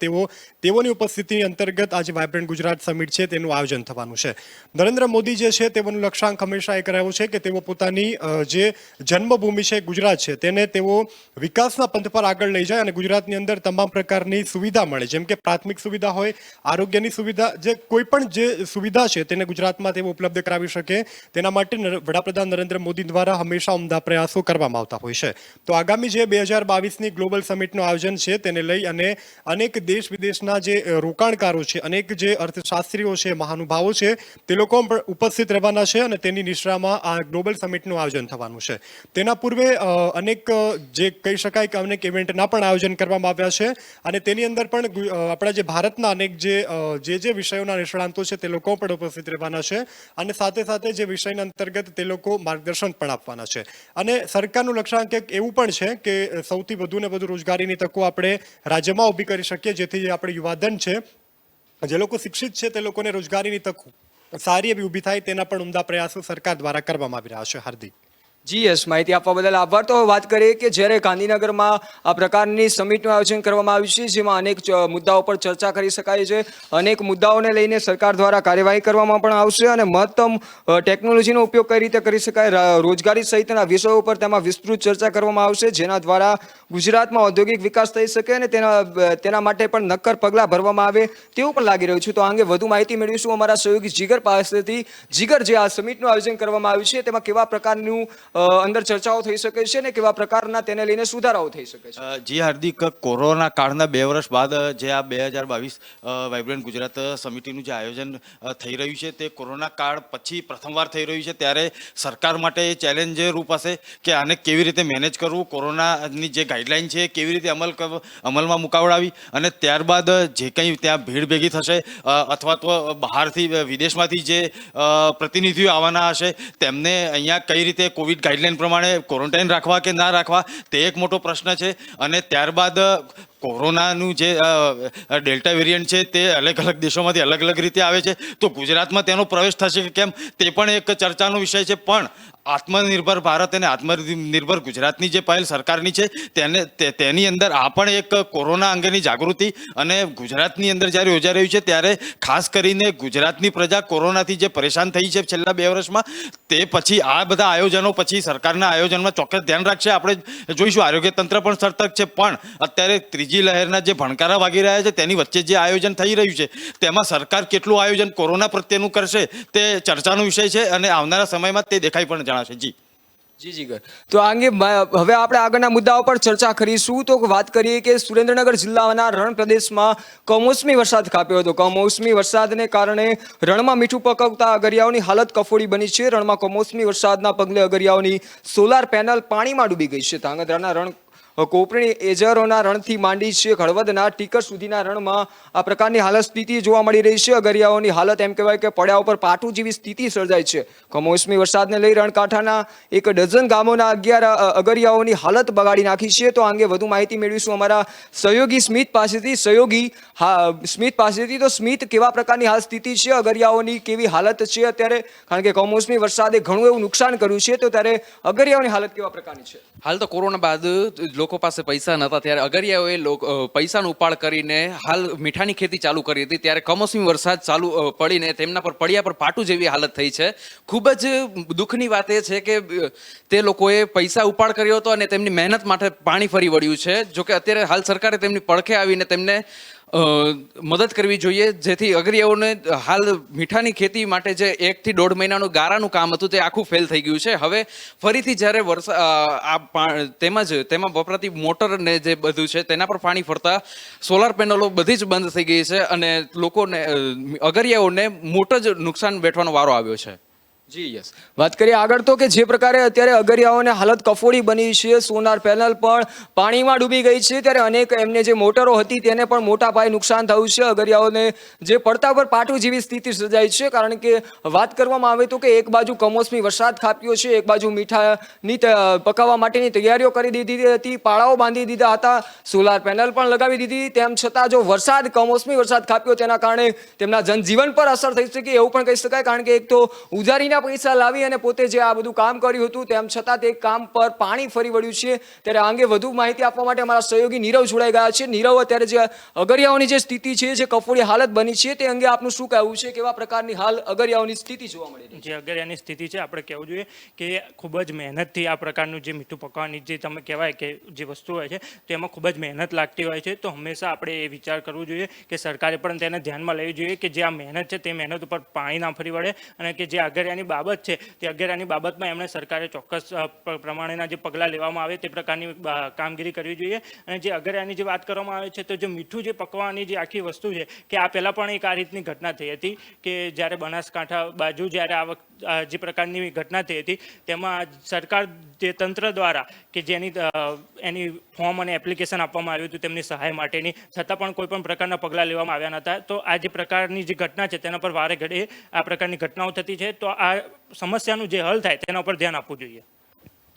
F: તેઓની ઉપસ્થિતિની અંતર્ગત આજે વાઇબ્રન્ટ ગુજરાત સમિટ છે તેનું આયોજન થવાનું છે. નરેન્દ્ર મોદી જે છે તેઓનું લક્ષ્યાંક હંમેશા એક રહ્યો છે કે તેઓ પોતાની જે જન્મભૂમિ છે ગુજરાત છે તેને તેઓ વિકાસના પંથ પર આગળ લઈ જાય અને ગુજરાતની અંદર તમામ પ્રકારની સુવિધા મળે, જેમ કે પ્રાથમિક સુવિધા હોય, આરોગ્યની સુવિધા, જે કોઈ પણ જે સુવિધા છે તેને ગુજરાતમાં તેઓ ઉપલબ્ધ કરાવી શકે તેના માટે વડાપ્રધાન નરેન્દ્ર મોદી દ્વારા હંમેશા ઉમદા પ્રયાસો કરવામાં આવતા હોય છે. તો આગામી જે 2022ની ગ્લોબલ સમિટનું આયોજન છે તેને લઈ અને અનેક દેશ વિદેશના જે રોકાણકારો છે, અનેક જે અર્થશાસ્ત્રીઓ છે, મહાનુભાવો છે, તે લોકો પણ ઉપસ્થિત રહેવાના છે અને તેની નિશ્રામાં આ ગ્લોબલ સમિટનું આયોજન થવાનું છે. તેના પૂર્વે અનેક જે કહી શકાય કે અનેક ઇવેન્ટના પણ આયોજન કરવામાં આવ્યા છે અને તેની અંદર પણ આપણા જે ભારતના અનેક જે વિષયોના નિષ્ણાંતો છે તે લોકો પણ ઉપસ્થિત રહેવાના છે અને સાથે સાથે જે વિષયના અંતર્ગત તે લોકો માર્ગદર્શન પણ આપવાના છે. અને સરકારનું લક્ષ્યાંક એક એવું પણ છે કે સૌથી વધુ ને વધુ રોજગારીની તકો આપણે રાજ્યમાં ઊભી કરી શકીએ, જેથી જે આપણે યુવાધન છે, જે લોકો શિક્ષિત છે, તે લોકોને રોજગારીની તકો સારી એવી ઊભી થાય તેના પણ ઉમદા પ્રયાસો સરકાર દ્વારા કરવામાં આવી રહ્યા છે. હાર્દિક.
A: જી યસ, માહિતી આપવા બદલ આભાર. તો વાત કરીએ કે જ્યારે ગાંધીનગરમાં આ પ્રકારની સમિટનું આયોજન કરવામાં આવ્યું છે, જેમાં અનેક મુદ્દાઓ પર ચર્ચા કરી શકાય છે, અનેક મુદ્દાઓને લઈને સરકાર દ્વારા કાર્યવાહી કરવામાં પણ આવશે અને મહત્તમ ટેકનોલોજીનો ઉપયોગ કઈ રીતે કરી શકાય, રોજગારી સહિતના વિષયો પર તેમાં વિસ્તૃત ચર્ચા કરવામાં આવશે, જેના દ્વારા ગુજરાતમાં ઔદ્યોગિક વિકાસ થઈ શકે અને તેના માટે પણ નક્કર પગલાં ભરવામાં આવે તેવું પણ લાગી રહ્યું છે. તો આ અંગે વધુ માહિતી મેળવીશું અમારા સહયોગી જીગર પાસેથી. જીગર, જે આ સમિટનું આયોજન કરવામાં આવ્યું છે તેમાં કેવા પ્રકારનું અંદર ચર્ચાઓ થઈ શકે છે અને કેવા પ્રકારના તેને લઈને સુધારાઓ થઈ શકે છે?
B: જી હાર્દિક, કોરોના કાળના 2 વર્ષ બાદ જે આ 2022 વાઇબ્રન્ટ ગુજરાત સમિતિનું જે આયોજન થઈ રહ્યું છે તે કોરોના કાળ પછી પ્રથમવાર થઈ રહ્યું છે, ત્યારે સરકાર માટે એ ચેલેન્જ રૂપ હશે કે આને કેવી રીતે મેનેજ કરવું, કોરોનાની જે ગાઈડલાઈન છે કેવી રીતે અમલમાં મુકાવડાવી અને ત્યારબાદ જે કંઈ ત્યાં ભીડ ભેગી થશે અથવા તો બહારથી વિદેશમાંથી જે પ્રતિનિધિઓ આવવાના હશે તેમને અહીંયા કઈ રીતે કોવિડ ગાઈડલાઈન પ્રમાણે ક્વોરન્ટાઇન રાખવા કે ના રાખવા તે એક મોટો પ્રશ્ન છે. અને ત્યારબાદ કોરોનાનું જે ડેલ્ટા વેરિયન્ટ છે તે અલગ અલગ દેશોમાંથી અલગ અલગ રીતે આવે છે, તો ગુજરાતમાં તેનો પ્રવેશ થશે કે કેમ તે પણ એક ચર્ચાનો વિષય છે. પણ આત્મનિર્ભર ભારત અને આત્મનિર્ભર ગુજરાતની જે પહેલ સરકારની છે તેની અંદર આ પણ એક કોરોના અંગેની જાગૃતિ અને ગુજરાતની અંદર જ્યારે યોજાઈ રહ્યું છે ત્યારે ખાસ કરીને ગુજરાતની પ્રજા કોરોનાથી જે પરેશાન થઈ છે છેલ્લા 2 વર્ષમાં, તે પછી આ બધા આયોજનો પછી સરકારના આયોજનમાં ચોક્કસ ધ્યાન રાખશે. આપણે જોઈશું આરોગ્ય તંત્ર પણ સતર્ક છે, પણ અત્યારે ત્રીજી લહેરના જે ભણકારા વાગી રહ્યા છે તેની વચ્ચે જે આયોજન થઈ રહ્યું છે તેમાં સરકાર કેટલું આયોજન કોરોના પ્રત્યેનું કરશે તે ચર્ચાનો વિષય છે અને આવનારા સમયમાં તે દેખાઈ પણ જણાશે. જી
A: જીગર, તો આ અંગે હવે આપણે આગળના મુદ્દાઓ પર ચર્ચા કરીશું. તો વાત કરીએ કે સુરેન્દ્રનગર જિલ્લાના રણ પ્રદેશમાં કમોસમી વરસાદ ખાબક્યો હતો. કમોસમી વરસાદને કારણે રણમાં મીઠું પકવતા અગરિયાઓની હાલત કફોડી બની છે. રણમાં કમોસમી વરસાદના પગલે અગરિયાઓની સોલાર પેનલ પાણીમાં ડૂબી ગઈ છે. ધાંગધ્રાના રણ કોપરણી એજરોના રણથી માંડી છે હળવદના ટીકર સુધીના રણમાં આ પ્રકારની હાલત સ્થિતિ જોવા મળી રહી છે. અગરિયાઓની હાલત એમ કહેવાય કે પડ્યા ઉપર પાટું જેવી સ્થિતિ સર્જાઈ છે. કમોસમી વરસાદને લઈ રણકાંઠાના 1 ડઝન ગામોના 11 અગરિયાઓની હાલત બગાડી નાખી છે. તો આ અંગે વધુ માહિતી મેળવીશું અમારા સહયોગી સ્મિત પાસેથી. તો સ્મિત, કેવા પ્રકારની હાલ સ્થિતિ છે, અગરિયાઓની કેવી હાલત છે અત્યારે, કારણ કે કમોસમી વરસાદે ઘણું એવું નુકસાન કર્યું છે, તો ત્યારે અગરિયાઓની હાલત કેવા પ્રકારની છે?
G: હાલ તો કોરોના બાદ લોકો પાસે પૈસા નહોતા, ત્યારે અગરિયાઓએ પૈસાનો ઉપાડ કરીને હાલ મીઠાની ખેતી ચાલુ કરી હતી. ત્યારે કમોસમી વરસાદ પડીને તેમના પર પડ્યા પર પાટું જેવી હાલત થઈ છે. ખૂબ જ દુઃખની વાત એ છે કે તે લોકોએ પૈસા ઉપાડ કર્યો હતો અને તેમની મહેનત માટે પાણી ફરી વળ્યું છે. જોકે અત્યારે હાલ સરકારે તેમની પડખે આવીને તેમને મદદ કરવી જોઈએ, જેથી અગરિયાઓને હાલ મીઠાની ખેતી માટે જે 1 થી 1.5 મહિનાનું ગારાનું કામ હતું તે આખું ફેલ થઈ ગયું છે. હવે ફરીથી જ્યારે તેમાં વપરાતી મોટર ને જે બધું છે તેના પર પાણી ફરતા સોલાર પેનલો બધી જ બંધ થઈ ગઈ છે અને અગરિયાઓને મોટો જ નુકસાન વેઠવાનો વારો આવ્યો છે.
A: જી યસ, વાત કરીએ આગળ તો કે જે પ્રકારે અત્યારે અગરિયાઓને હાલત કફોડી બની છે, સોલાર પેનલ પણ પાણીમાં ડૂબી ગઈ છે, ત્યારે અનેક એમને જે મોટરો હતી તેને પણ મોટા પાયે નુકસાન થયું છે. અગરિયાઓને જે પડતા પર પાટું જેવી સ્થિતિ સર્જાઈ છે, કારણ કે વાત કરવામાં આવે તો કે એક બાજુ કમોસમી વરસાદ ખાબક્યો છે, એક બાજુ મીઠાની પકાવવા માટેની તૈયારીઓ કરી દીધી હતી, પાળાઓ બાંધી દીધા હતા, સોલાર પેનલ પણ લગાવી દીધી. તેમ છતાં જો કમોસમી વરસાદ ખાબક્યો તેના કારણે તેમના જનજીવન પર અસર થઈ શકે એવું પણ કહી શકાય, કારણ કે એક તો ઉજારીના પૈસા લાવી અને પોતે જે આ બધું કામ કર્યું હતું તેમ છતાં તે કામ પર પાણી ફરી વળ્યું છે. ત્યારે આ અંગે વધુ માહિતી આપવા માટે અમારા સહયોગી નીરવ જોડાઈ ગયા છે. નીરવ, અત્યારે જે અગરિયાઓની જે સ્થિતિ છે, જે કફોડી હાલત બની છે, તે અંગે આપનું શું કહેવું છે? કેવા પ્રકારની હાલ અગરિયાઓની સ્થિતિ જોવા મળી રહી છે?
H: જે અગરિયાની સ્થિતિ છે, આપણે કહેવું જોઈએ કે ખૂબ જ મહેનતથી આ પ્રકારનું જે મીઠું પકવવાની જે તમે કહેવાય કે જે વસ્તુ હોય છે તેમાં ખૂબ જ મહેનત લાગતી હોય છે. તો હંમેશા આપણે એ વિચાર કરવો જોઈએ કે સરકારે પણ તેને ધ્યાનમાં લેવી જોઈએ કે જે આ મહેનત છે તે મહેનત ઉપર પાણી ના ફરી વળે, અને કે જે અગરિયાની બાબત છે તે અગરિયાની બાબતમાં એમણે સરકારે ચોક્કસ પ્રમાણેના જે પગલાં લેવામાં આવે તે પ્રકારની કામગીરી કરવી જોઈએ. અને જે અગરિયાની જે વાત કરવામાં આવે છે તો જે મીઠું જે પકવવાની જે આખી વસ્તુ છે કે આ પહેલાં પણ એક આ રીતની ઘટના થઈ હતી કે જ્યારે બનાસકાંઠા બાજુ જ્યારે આ જે પ્રકારની ઘટના થઈ હતી તેમાં સરકાર જે તંત્ર દ્વારા કે જેની એની ફોર્મ અને એપ્લિકેશન આપવામાં આવ્યું હતું તેમની સહાય માટેની, છતાં પણ કોઈ પણ પ્રકારના પગલાં લેવામાં આવ્યા નહોતા. તો આ જે પ્રકારની જે ઘટના છે તેના પર વારે ઘડીએ આ પ્રકારની ઘટનાઓ થતી છે. તો આ સમસ્યાનું જે હલ થાય તેના પર ધ્યાન આપવું જોઈએ.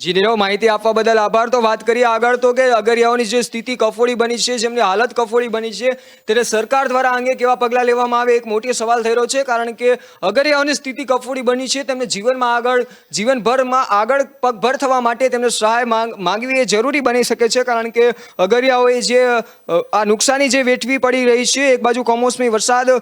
A: જી નીરવ, માહિતી આપવા બદલ આભાર. તો વાત કરીએ આગળ તો કે અગરિયાઓની જે સ્થિતિ કફોડી બની છે, જેમની હાલત કફોડી બની છે, ત્યારે સરકાર દ્વારા અંગે કેવા પગલાં લેવામાં આવે એક મોટી સવાલ થઈ રહ્યો છે. કારણ કે અગરિયાઓની સ્થિતિ કફોડી બની છે, તેમને જીવનભરમાં આગળ પગભર થવા માટે તેમને સહાય માંગવી એ જરૂરી બની શકે છે. કારણ કે અગરિયાઓએ જે આ નુકસાની જે વેઠવી પડી રહી છે, એક બાજુ કમોસમી વરસાદ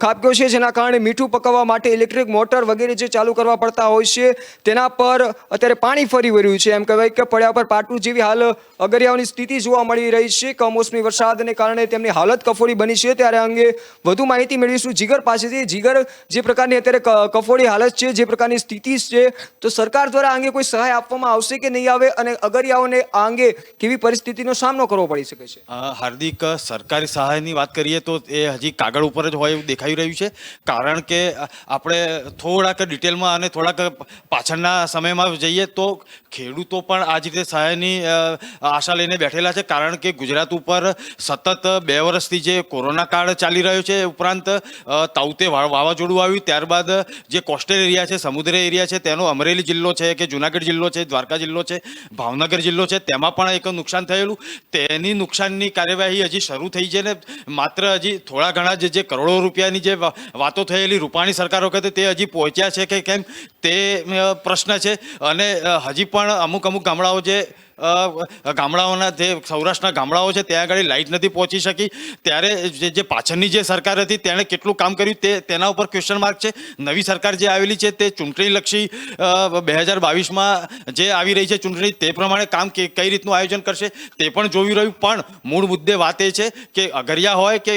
A: ખાબક્યો છે, જેના કારણે મીઠું પકવવા માટે ઇલેક્ટ્રિક મોટર વગેરે જે ચાલુ કરવા પડતા હોય છે, તેના પર અત્યારે પાણી ફરી રહ્યું છે. એમ કહેવાય કે પડ્યા પર પાટું જેવી હાલ અગરિયાઓની સ્થિતિ જોવા મળી રહી છે. કમોસમી વરસાદને કારણે તેમની હાલત કફોડી બની છે. ત્યારે અંગે વધુ માહિતી મેળવીશું જીગર પાસેથી. જીગર, જે પ્રકારની અત્યારે કફોડી હાલત છે, જે પ્રકારની સ્થિતિ છે, તો સરકાર દ્વારા અંગે કોઈ સહાય આપવામાં આવશે કે નહીં આવે, અને અગરિયાઓને આ અંગે કેવી પરિસ્થિતિનો સામનો કરવો પડી શકે છે?
B: હાર્દિક, સરકારી સહાયની વાત કરીએ તો એ હજી કાગળ ઉપર જ હોય એવું દેખાઈ રહ્યું છે. કારણ કે આપણે થોડાક ડિટેલમાં અને થોડાક પાછળના સમયમાં જઈએ તો ખેડૂતો પણ આ જ રીતે સહાયની આશા લઈને બેઠેલા છે. કારણ કે ગુજરાત ઉપર સતત 2 વર્ષથી જે કોરોના કાળ ચાલી રહ્યો છે, ઉપરાંત તાઉતે વાવાઝોડું આવ્યું, ત્યારબાદ જે કોસ્ટલ એરિયા છે, સમુદ્ર એરિયા છે, તેનો અમરેલી જિલ્લો છે કે જુનાગઢ જિલ્લો છે, દ્વારકા જિલ્લો છે, ભાવનગર જિલ્લો છે, તેમાં પણ એક નુકસાન થયેલું. તેની નુકસાનની કાર્યવાહી હજી શરૂ થઈ છે ને માત્ર હજી થોડા ઘણા જે કરોડો રૂપિયાની જે વાતો થયેલી રૂપાણી સરકાર વખતે તે હજી પહોંચ્યા છે કે કેમ તે પ્રશ્ન છે. અને હજી પણ અમુક ગામડાઓ ગામડાઓના જે સૌરાષ્ટ્રના ગામડાઓ છે ત્યાં આગળ લાઇટ નથી પહોંચી શકી. ત્યારે જે પાછળની જે સરકાર હતી તેણે કેટલું કામ કર્યું તેના ઉપર ક્વેશ્ચન માર્ક છે. નવી સરકાર જે આવેલી છે તે ચૂંટણીલક્ષી 2022માં જે આવી રહી છે ચૂંટણી, તે પ્રમાણે કામ કઈ રીતનું આયોજન કરશે તે પણ જોઈ રહ્યું. પણ મૂળ મુદ્દે વાત એ છે કે અગરિયા હોય કે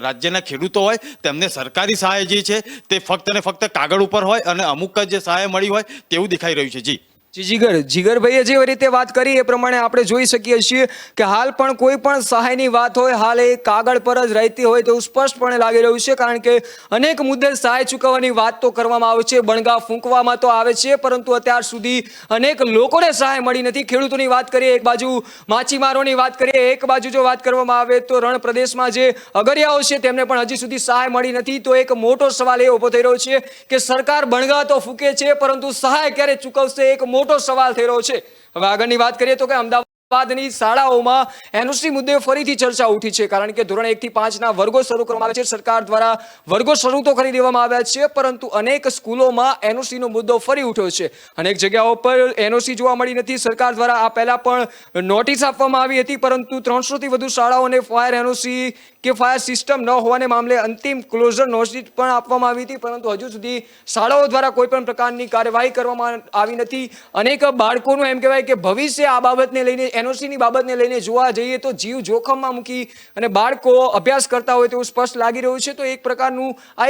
B: રાજ્યના ખેડૂતો હોય, તેમને સરકારી સહાય જે છે તે ફક્ત ને ફક્ત કાગળ ઉપર હોય અને અમુક જ જે સહાય મળી હોય તેવું દેખાઈ રહ્યું છે.
A: જીગરભાઈએ જે રીતે વાત કરી એ પ્રમાણે આપણે જોઈ શકીએ છીએ કે હાલ પણ કોઈ પણ સહાયની વાત હોય, હાલ એ કાગળ પર જ રહેતી હોય તેવું સ્પષ્ટપણે લાગી રહ્યું છે. કારણ કે અનેક મુદ્દે સહાય ચૂકવવાની વાત તો કરવામાં આવે છે, બણગા ફૂંકવામાં તો આવે છે, પરંતુ અત્યાર સુધી અનેક લોકોને સહાય મળી નથી. ખેડૂતોની વાત કરીએ, એક બાજુ માછીમારોની વાત કરીએ, એક બાજુ જો વાત કરવામાં આવે તો રણ પ્રદેશમાં જે અગરિયાઓ છે તેમને પણ હજી સુધી સહાય મળી નથી. તો એક મોટો સવાલ એ ઊભો થઈ રહ્યો છે કે સરકાર બણગા તો ફૂંકે છે, પરંતુ સહાય ક્યારે ચૂકવશે, એક મોટો સવાલ થઈ રહ્યો છે. હવે આગળની વાત કરીએ તો કે અમદાવાદની શાળાઓમાં એનઓસી મુદ્દે ફરીથી ચર્ચા ઉઠી છે. કારણ કે ધોરણ 1 થી 5ના વર્ગો શરૂ કરવામાં આવે છે. સરકાર દ્વારા વર્ગો શરૂ તો કરી દેવામાં આવ્યા છે, પરંતુ અનેક સ્કૂલોમાં એનઓસીનો મુદ્દો ફરી ઉઠ્યો છે. અનેક જગ્યાઓ પર એનઓસી જોવા મળી નથી. સરકાર દ્વારા આ પહેલા પણ નોટિસ આપવામાં આવી હતી, પરંતુ 300 થી વધુ શાળાઓને ફાયર એનઓસી કે ફાયર સિસ્ટમ ન હોવાને મામલે અંતિમ ક્લોઝર નોટિસ પણ આપવામાં આવી હતી, પરંતુ હજુ સુધી શાળાઓ દ્વારા કોઈ પણ પ્રકારની કાર્યવાહી કરવામાં આવી નથી. અનેક બાળકોનું એમ કહેવાય કે ભવિષ્ય આ બાબતને લઈને, એનઓસીની બાબતને લઈને જોવા જઈએ તો જીવ જોખમમાં મૂકી અને બાળકો અભ્યાસ કરતા હોય તેવું સ્પષ્ટ લાગી રહ્યું છે. તો એક પ્રકારનું આ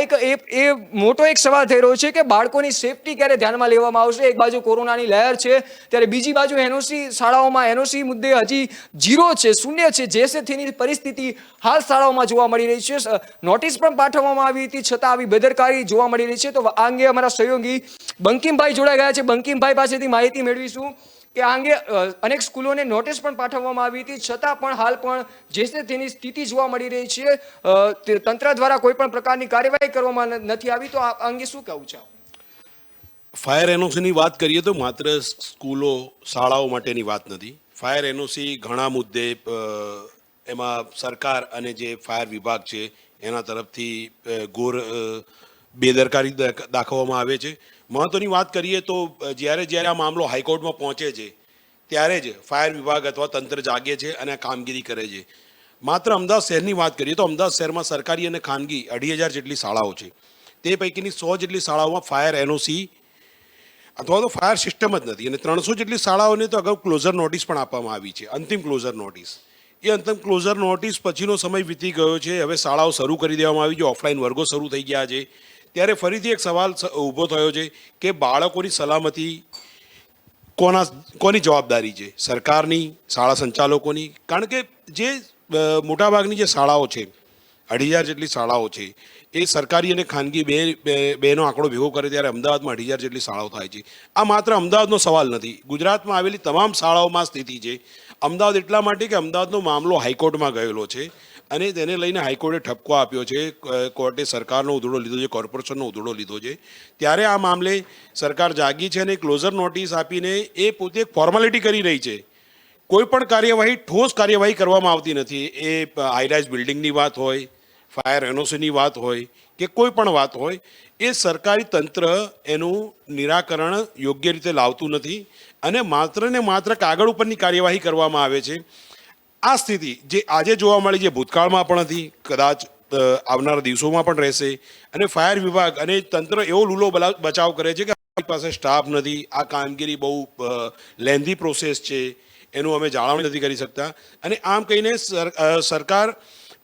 A: એ મોટો એક સવાલ થઈ રહ્યો છે કે બાળકોની સેફટી ક્યારે ધ્યાનમાં લેવામાં આવશે. એક બાજુ કોરોનાની લહેર છે, ત્યારે બીજી બાજુ એનઓસી શાળાઓમાં એનઓસી મુદ્દે હજી ઝીરો છે, શૂન્ય છે. જે છે તેની પરિસ્થિતિ હાલ શાળાઓમાં જોવા મળી રહી છે. નોટિસ પણ પાઠવવામાં આવી હતી, છતાં આવી બેદરકારી જોવા મળી રહી છે. તો આ અંગે અમારા સહયોગી બંકિમભાઈ જોડાઈ ગયા છે. બંકિમભાઈ પાસેથી માહિતી મેળવીશું કે આ અંગે અનેક સ્કૂલોને નોટિસ પણ પાઠવવામાં આવી હતી, છતાં પણ હાલ પણ જે છે તેની સ્થિતિ જોવા મળી રહી છે. તંત્ર દ્વારા કોઈ પણ પ્રકારની કાર્યવાહી કરવામાં નથી આવી. તો આ અંગે શું કહેવું છે?
I: ફાયર એનઓસીની વાત કરીએ તો માત્ર સ્કૂલો શાળાઓ માટેની વાત નથી. ફાયર એનઓસી ઘણા મુદ્દે એમાં સરકાર અને જે ફાયર વિભાગ છે એના તરફથી ઘોર બેદરકારી દાખવવામાં આવે છે. મહત્વની વાત કરીએ તો જ્યારે જ્યારે આ મામલો હાઈકોર્ટમાં પહોંચે છે ત્યારે જ ફાયર વિભાગ અથવા તંત્ર જાગે છે અને આ કામગીરી કરે છે. માત્ર અમદાવાદ શહેરની વાત કરીએ તો અમદાવાદ શહેરમાં સરકારી અને ખાનગી 2,500 જેટલી શાળાઓ છે. તે પૈકીની 100 જેટલી શાળાઓમાં ફાયર એનઓસી અથવા તો ફાયર સિસ્ટમ જ નથી અને 300 જેટલી શાળાઓને તો અગાઉ ક્લોઝર નોટિસ પણ આપવામાં આવી છે, અંતિમ ક્લોઝર નોટિસ. એ અંતિમ ક્લોઝર નોટિસ પછીનો સમય વીતી ગયો છે. હવે શાળાઓ શરૂ કરી દેવામાં આવી છે, ઓફલાઈન વર્ગો શરૂ થઈ ગયા છે. ત્યારે ફરીથી એક સવાલ ઊભો થયો છે કે બાળકોની સલામતી કોની જવાબદારી છે? સરકારની, શાળા સંચાલકોની? કારણ કે જે મોટાભાગની જે શાળાઓ છે, 2,500 જેટલી શાળાઓ છે, એ સરકારી અને ખાનગી બેનો આંકડો ભેગો કરે ત્યારે અમદાવાદમાં 2,500 જેટલી શાળાઓ થાય છે. આ માત્ર અમદાવાદનો સવાલ નથી, ગુજરાતમાં આવેલી તમામ શાળાઓમાં સ્થિતિ છે. અમદાવાદ એટલા માટે કે અમદાવાદનો મામલો હાઈકોર્ટમાં ગયેલો છે અને તેને લઈને હાઈકોર્ટે ઠપકો આપ્યો છે. કોર્ટે સરકારનો ઉધડો લીધો છે, કોર્પોરેશનનો ઉધડો લીધો છે. ત્યારે આ મામલે સરકાર જાગી છે અને ક્લોઝર નોટિસ આપીને એ પોતે એક ફોર્માલિટી કરી રહી છે. કોઈ પણ કાર્યવાહી, ઠોસ કાર્યવાહી કરવામાં આવતી નથી. એ હાઈરાઇઝ બિલ્ડિંગની વાત હોય, ફાયર એનઓસીની વાત હોય કે કોઈ પણ વાત હોય, એ સરકારી તંત્ર એનું નિરાકરણ યોગ્ય રીતે લાવતું નથી અને માત્ર ને માત્ર કાગળ ઉપરની કાર્યવાહી કરવામાં આવે છે. આ સ્થિતિ જે આજે જોવા મળી છે ભૂતકાળમાં પણ હતી, કદાચ આવનારા દિવસોમાં પણ રહેશે. અને ફાયર વિભાગ અને તંત્ર એવો લૂલો બચાવ કરે છે કે આપણી પાસે સ્ટાફ નથી, આ કામગીરી બહુ લેન્ધી પ્રોસેસ છે, એનું અમે જાળવણી નથી કરી શકતા. અને આમ કહીને સરકાર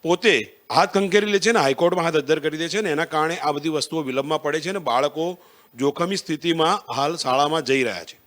I: પોતે હાથ ખંખેરી લે છે ને હાઈકોર્ટમાં હાથ અદ્ધર કરી દે છે ને એના કારણે આ બધી વસ્તુઓ વિલંબમાં પડે છે અને બાળકો જોખમી સ્થિતિમાં હાલ શાળામાં જઈ રહ્યા છે.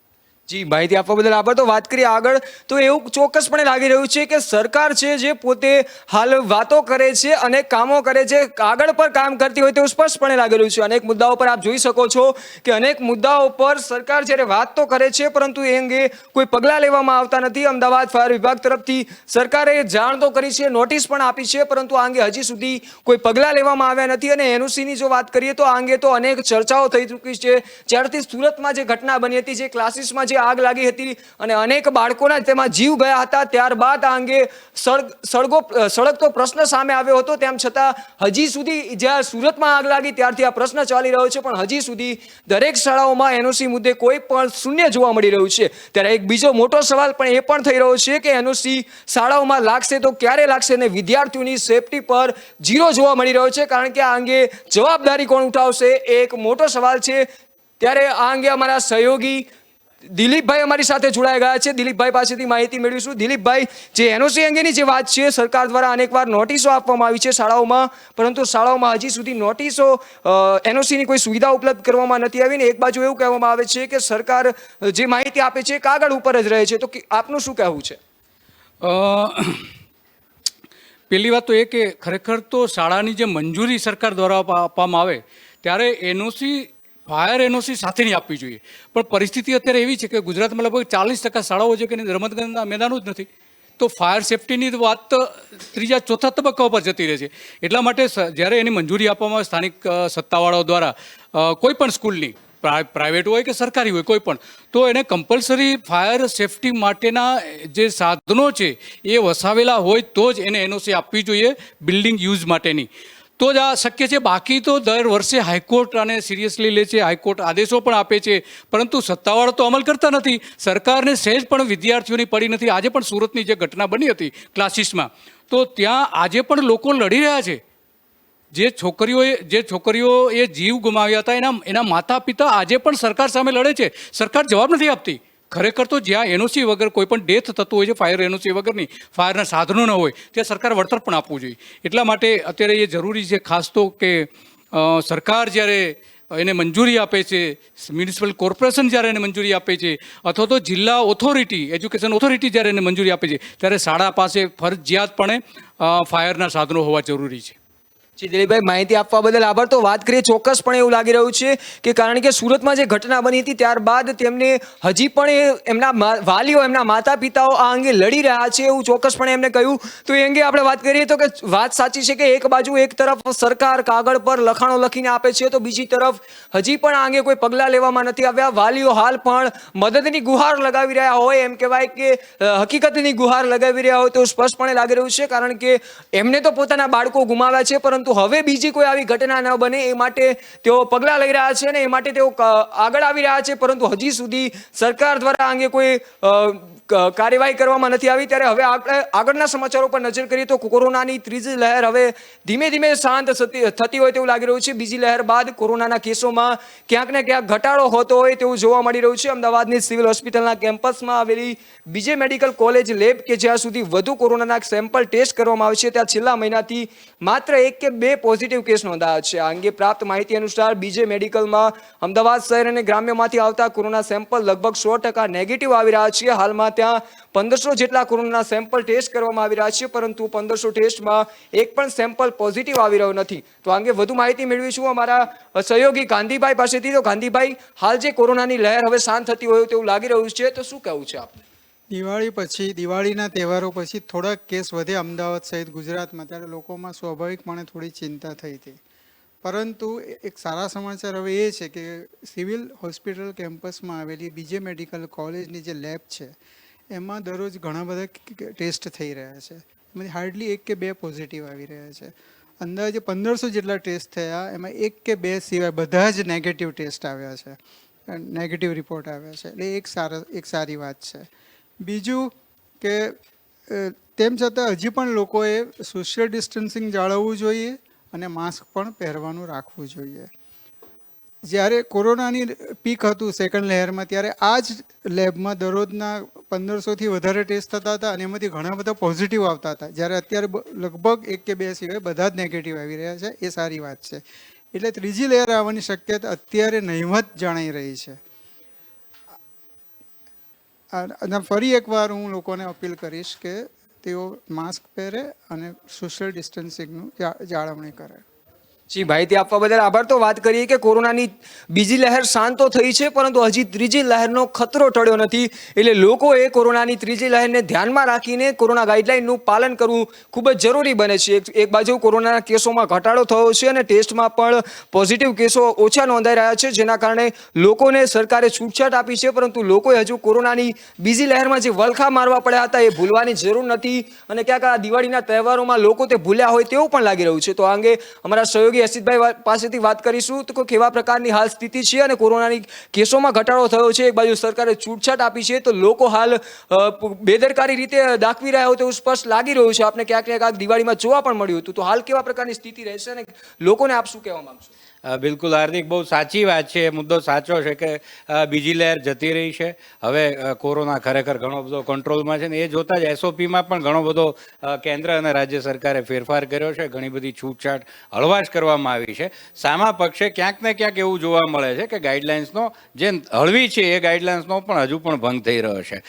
A: જી, માહિતી આપવા બદલ આભાર. તો વાત કરીએ આગળ, તો એવું ચોક્કસપણે લાગી રહ્યું છે કે સરકાર છે જે પોતે હાલ વાતો કરે છે અને કામો કરે છે, કાગળ પર કામ કરતી હોય તેવું સ્પષ્ટપણે લાગી રહ્યું છે. અનેક મુદ્દાઓ પર આપ જોઈ શકો છો કે અનેક મુદ્દાઓ પર સરકાર જ્યારે વાત તો કરે છે પરંતુ એ અંગે કોઈ પગલાં લેવામાં આવતા નથી. અમદાવાદ ફાયર વિભાગ તરફથી સરકારે જાણ તો કરી છે, નોટિસ પણ આપી છે, પરંતુ આ અંગે હજી સુધી કોઈ પગલાં લેવામાં આવ્યા નથી. અને એનઓસીની જો વાત કરીએ તો આ અંગે તો અનેક ચર્ચાઓ થઈ ચૂકી છે. જ્યારથી સુરતમાં જે ઘટના બની હતી, જે ક્લાસીસમાં આગ લાગી હતી અને અનેક બાળકોના તેમાં જીવ ગયા હતા, ત્યારબાદ આ અંગે સળગતો પ્રશ્ન સામે આવ્યો હતો. તેમ છતાં હજી સુધી જ્યાં સુરતમાં આગ લાગી ત્યારથી આ પ્રશ્ન ચાલી રહ્યો છે, પણ હજી સુધી દરેક શાળાઓમાં એનઓસી મુદ્દે કોઈ પણ શૂન્ય જોવા મળી રહ્યું છે. ત્યારે એક બીજો મોટો સવાલ પણ એ પણ થઈ રહ્યો છે કે એનઓસી શાળાઓમાં લાગશે તો ક્યારે લાગશે અને વિદ્યાર્થીઓની સેફટી પર ઝીરો જોવા મળી રહ્યો છે. કારણ કે આ અંગે જવાબદારી કોણ ઉઠાવશે એ એક મોટો સવાલ છે. ત્યારે આ અંગે અમારા સહયોગી દિલીપભાઈ અમારી સાથે જોડાઈ ગયા છે. દિલીપભાઈ પાસેથી માહિતી મેળવીશું. દિલીપભાઈ, જે એનઓસી અંગેની જે વાત છે, સરકાર દ્વારા અનેકવાર નોટિસો આપવામાં આવી છે શાળાઓમાં, પરંતુ શાળાઓમાં હજી સુધી નોટિસો એનઓસીની કોઈ સુવિધા ઉપલબ્ધ કરવામાં નથી આવી. ને એક બાજુ એવું કહેવામાં આવે છે કે સરકાર જે માહિતી આપે છે કાગળ ઉપર જ રહે છે. તો આપનું શું કહેવું છે?
C: પહેલી વાત તો એ કે ખરેખર તો શાળાની જે મંજૂરી સરકાર દ્વારા આપવામાં આવે ત્યારે એનઓસી ફાયર એનઓસી સાથેની આપવી જોઈએ. પણ પરિસ્થિતિ અત્યારે એવી છે કે ગુજરાતમાં લગભગ 40% શાળાઓ છે કે રમતગમતના મેદાનો જ નથી. તો ફાયર સેફટીની વાત ત્રીજા ચોથા તબક્કા ઉપર જતી રહે છે. એટલા માટે જ્યારે એની મંજૂરી આપવામાં આવે સ્થાનિક સત્તાવાળાઓ દ્વારા કોઈ પણ સ્કૂલની, પ્રાઇવેટ હોય કે સરકારી હોય કોઈ પણ, તો એને કમ્પલસરી ફાયર સેફટી માટેના જે સાધનો છે એ વસાવેલા હોય તો જ એને એનઓસી આપવી જોઈએ બિલ્ડિંગ યુઝ માટેની. તો જ આ શક્ય છે. બાકી તો દર વર્ષે હાઈકોર્ટ આને સિરિયસલી લે છે, હાઈકોર્ટ આદેશો પણ આપે છે, પરંતુ સત્તાવાળા તો અમલ કરતા નથી. સરકારને સહેજ પણ વિદ્યાર્થીઓની પડી નથી. આજે પણ સુરતની જે ઘટના બની હતી ક્લાસીસમાં, તો ત્યાં આજે પણ લોકો લડી રહ્યા છે. જે છોકરીઓએ જીવ ગુમાવ્યા હતા એના માતા પિતા આજે પણ સરકાર સામે લડે છે. સરકાર જવાબ નથી આપતી. ખરેખર તો જ્યાં એનઓસી વગર કોઈ પણ ડેથ થતું હોય છે, ફાયર એનઓસી વગરની, ફાયરના સાધનો ન હોય, ત્યાં સરકાર વળતર પણ આપવું જોઈએ. એટલા માટે અત્યારે એ જરૂરી છે ખાસ તો કે સરકાર જ્યારે એને મંજૂરી આપે છે, મ્યુનિસિપલ કોર્પોરેશન જ્યારે એને મંજૂરી આપે છે, અથવા તો જિલ્લા ઓથોરિટી, એજ્યુકેશન ઓથોરિટી જ્યારે એને મંજૂરી આપે છે, ત્યારે શાળા પાસે ફરજિયાતપણે ફાયરના સાધનો હોવા જરૂરી છે.
A: જી દિલીપભાઈ, માહિતી આપવા બદલ આભાર. તો વાત કરીએ, ચોક્કસપણે એવું લાગી રહ્યું છે કે કારણ કે સુરતમાં જે ઘટના બની હતી ત્યારબાદ તેમને હજી પણ એમના વાલીઓ, એમના માતા પિતાઓ આ અંગે લડી રહ્યા છે એવું ચોક્કસપણે એમને કહ્યું. તો એ અંગે આપણે વાત કરીએ તો કે વાત સાચી છે કે એક બાજુ એક તરફ સરકાર કાગળ પર લખાણો લખીને આપે છે, તો બીજી તરફ હજી પણ આ અંગે કોઈ પગલાં લેવામાં નથી આવ્યા. વાલીઓ હાલ પણ મદદની ગુહાર લગાવી રહ્યા હોય, એમ કહેવાય કે હકીકતની ગુહાર લગાવી રહ્યા હોય તો સ્પષ્ટપણે લાગી રહ્યું છે. કારણ કે એમને તો પોતાના બાળકો ગુમાવ્યા છે, પરંતુ પરંતુ હવે બીજી કોઈ આવી ઘટના ન બને એ માટે તેઓ પગલાં લઈ રહ્યા છે અને એ માટે તેઓ આગળ આવી રહ્યા છે, પરંતુ હજી સુધી સરકાર દ્વારા આ અંગે કોઈ કાર્યવાહી કરવામાં નથી આવી. ત્યારે હવે આપણે આગળના સમાચારો પર નજર કરીએ તો કોરોનાની ત્રીજી લહેર હવે ધીમે ધીમે શાંત થતી હોય તેવું લાગી રહ્યું છે. બીજી લહેર બાદ કોરોનાના કેસોમાં ક્યાંક ને ક્યાંક ઘટાડો હોતો હોય તેવું જોવા મળી રહ્યું છે. અમદાવાદની સિવિલ હોસ્પિટલના કેમ્પસમાં આવેલી બીજે મેડિકલ કોલેજ લેબ કે જ્યાં સુધી વધુ કોરોનાના સેમ્પલ ટેસ્ટ કરવામાં આવે છે, ત્યાં છેલ્લા મહિનાથી માત્ર 1 કે 2 પોઝિટિવ કેસ નોંધાયા છે. આ અંગે પ્રાપ્ત માહિતી અનુસાર બીજે મેડિકલમાં અમદાવાદ શહેર અને ગ્રામ્યમાંથી આવતા કોરોના સેમ્પલ લગભગ 100% નેગેટિવ આવી રહ્યા છે. હાલમાં ત્યાં 1500 જેટલા કોરોનાના સેમ્પલ ટેસ્ટ કરવામાં આવી રહ્યા છે, પરંતુ 1500 ટેસ્ટમાં એક પણ સેમ્પલ પોઝિટિવ આવી રહ્યો નથી. તો આ અંગે વધુ માહિતી મેળવીશું અમારા સહયોગી ગાંધીભાઈ પાસેથી. તો ગાંધીભાઈ, હાલ જે કોરોનાની લહેર હવે શાંત થતી હોય તેવું લાગી રહ્યું છે, તો શું કહેવું છે આપને?
J: દિવાળીના તહેવારો પછી થોડાક કેસ વધે અમદાવાદ સહિત ગુજરાતમાં, ત્યારે લોકોમાં સ્વાભાવિકપણે થોડી ચિંતા થઈ હતી. પરંતુ એક સારા સમાચાર હવે એ છે કે સિવિલ હોસ્પિટલ કેમ્પસમાં આવેલી બીજે મેડિકલ કોલેજની જે લેબ છે એમાં દરરોજ ઘણા બધા ટેસ્ટ થઈ રહ્યા છે. એમાંથી હાર્ડલી 1 કે 2 પોઝિટિવ આવી રહ્યા છે. અંદાજે 1500 જેટલા ટેસ્ટ થયા, એમાં 1 કે 2 સિવાય બધા જ નેગેટિવ ટેસ્ટ આવ્યા છે, નેગેટિવ રિપોર્ટ આવ્યા છે. એટલે એક સારી વાત છે. બીજું કે તેમ છતાં હજી પણ લોકોએ સોશિયલ ડિસ્ટન્સિંગ જાળવવું જોઈએ અને માસ્ક પણ પહેરવાનું રાખવું જોઈએ. જ્યારે કોરોનાની પીક હતું સેકન્ડ લહેરમાં, ત્યારે આ જ લેબમાં દરરોજના 1500થી વધારે ટેસ્ટ થતા હતા અને એમાંથી ઘણા બધા પોઝિટિવ આવતા હતા. જ્યારે અત્યારે લગભગ 1 કે 2 સિવાય બધા જ નેગેટિવ આવી રહ્યા છે. એ સારી વાત છે. એટલે ત્રીજી લહેર આવવાની શક્યતા અત્યારે નહિવત જણાઈ રહી છે. અને ફરી એકવાર હું લોકોને અપીલ કરીશ કે તેઓ માસ્ક પહેરે અને સોશિયલ ડિસ્ટન્સિંગનું જાળવણી કરે.
A: જી, માહિતી આપવા બદલ આભાર. તો વાત કરીએ કે કોરોનાની બીજી લહેર શાંત તો થઈ છે, પરંતુ હજી ત્રીજી લહેરનો ખતરો ટળ્યો નથી. એટલે લોકોએ કોરોનાની ત્રીજી લહેરને ધ્યાનમાં રાખીને કોરોના ગાઈડલાઈનનું પાલન કરવું ખૂબ જ જરૂરી બને છે. એક બાજુ કોરોનાના કેસોમાં ઘટાડો થયો છે અને ટેસ્ટમાં પણ પોઝિટિવ કેસો ઓછા નોંધાઈ રહ્યા છે, જેના કારણે લોકોને સરકારે છૂટછાટ આપી છે, પરંતુ લોકોએ હજુ કોરોનાની બીજી લહેરમાં જે વલખા મારવા પડ્યા હતા એ ભૂલવાની જરૂર નથી. અને ક્યાંક આ દિવાળીના તહેવારોમાં લોકો તે ભૂલ્યા હોય તેવું પણ લાગી રહ્યું છે. તો આ અંગે અમારા સહયોગી અસિતભાઈ પાસેથી વાત કરીશું તો કેવા પ્રકારની હાલ સ્થિતિ છે અને કોરોનાની કેસોમાં ઘટાડો થયો છે. એક બાજુ સરકારે છૂટછાટ આપી છે, તો લોકો હાલ બેદરકારી રીતે દાખવી રહ્યા હોય તેવું સ્પષ્ટ લાગી રહ્યું છે. આપણે ક્યાંક ને ક્યાંક દિવાળીમાં જોવા પણ મળ્યું હતું. તો હાલ કેવા પ્રકારની સ્થિતિ રહેશે અને લોકોને આપ શું કહેવા માંગશો?
C: બિલકુલ હાર્દિક, બહુ સાચી વાત છે. મુદ્દો સાચો છે કે બીજી લહેર જતી રહી છે. હવે કોરોના ખરેખર ઘણો બધો કંટ્રોલમાં છે ને એ જોતાં જ એસઓપીમાં પણ ઘણો બધો કેન્દ્ર અને રાજ્ય સરકારે ફેરફાર કર્યો છે. ઘણી બધી છૂટછાટ હળવાશ કરવામાં આવી છે. સામા પક્ષે ક્યાંક ને ક્યાંક એવું જોવા મળે છે કે ગાઈડલાઇન્સનો જે હળવી છે એ ગાઈડલાઇન્સનો પણ હજુ પણ ભંગ થઈ રહ્યો છે.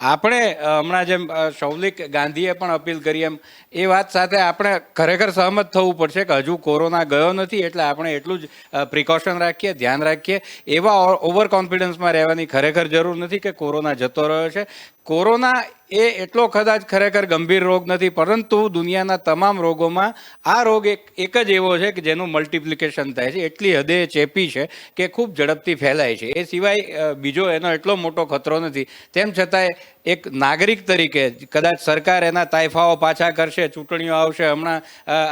C: આપણે હમણાં જેમ શૌલિક ગાંધીએ પણ અપીલ કરી એમ એ વાત સાથે આપણે ખરેખર સહમત થવું પડશે કે હજુ કોરોના ગયો નથી, એટલે આપણે એટલું જ પ્રિકોશન રાખીએ, ધ્યાન રાખીએ. એવા ઓવર કોન્ફિડન્સમાં રહેવાની ખરેખર જરૂર નથી કે કોરોના જતો રહ્યો છે. કોરોના એ એટલો કદાચ ખરેખર ગંભીર રોગ નથી, પરંતુ દુનિયાના તમામ રોગોમાં આ રોગ એક જ એવો છે કે જેનું મલ્ટિપ્લિકેશન થાય છે. એટલી હદે ચેપી છે કે ખૂબ ઝડપથી ફેલાય છે. એ સિવાય બીજો એનો એટલો મોટો ખતરો નથી. તેમ છતાંય એક નાગરિક તરીકે કદાચ સરકાર એના તાઇફાઓ પાછા કરશે, ચૂંટણીઓ આવશે. હમણાં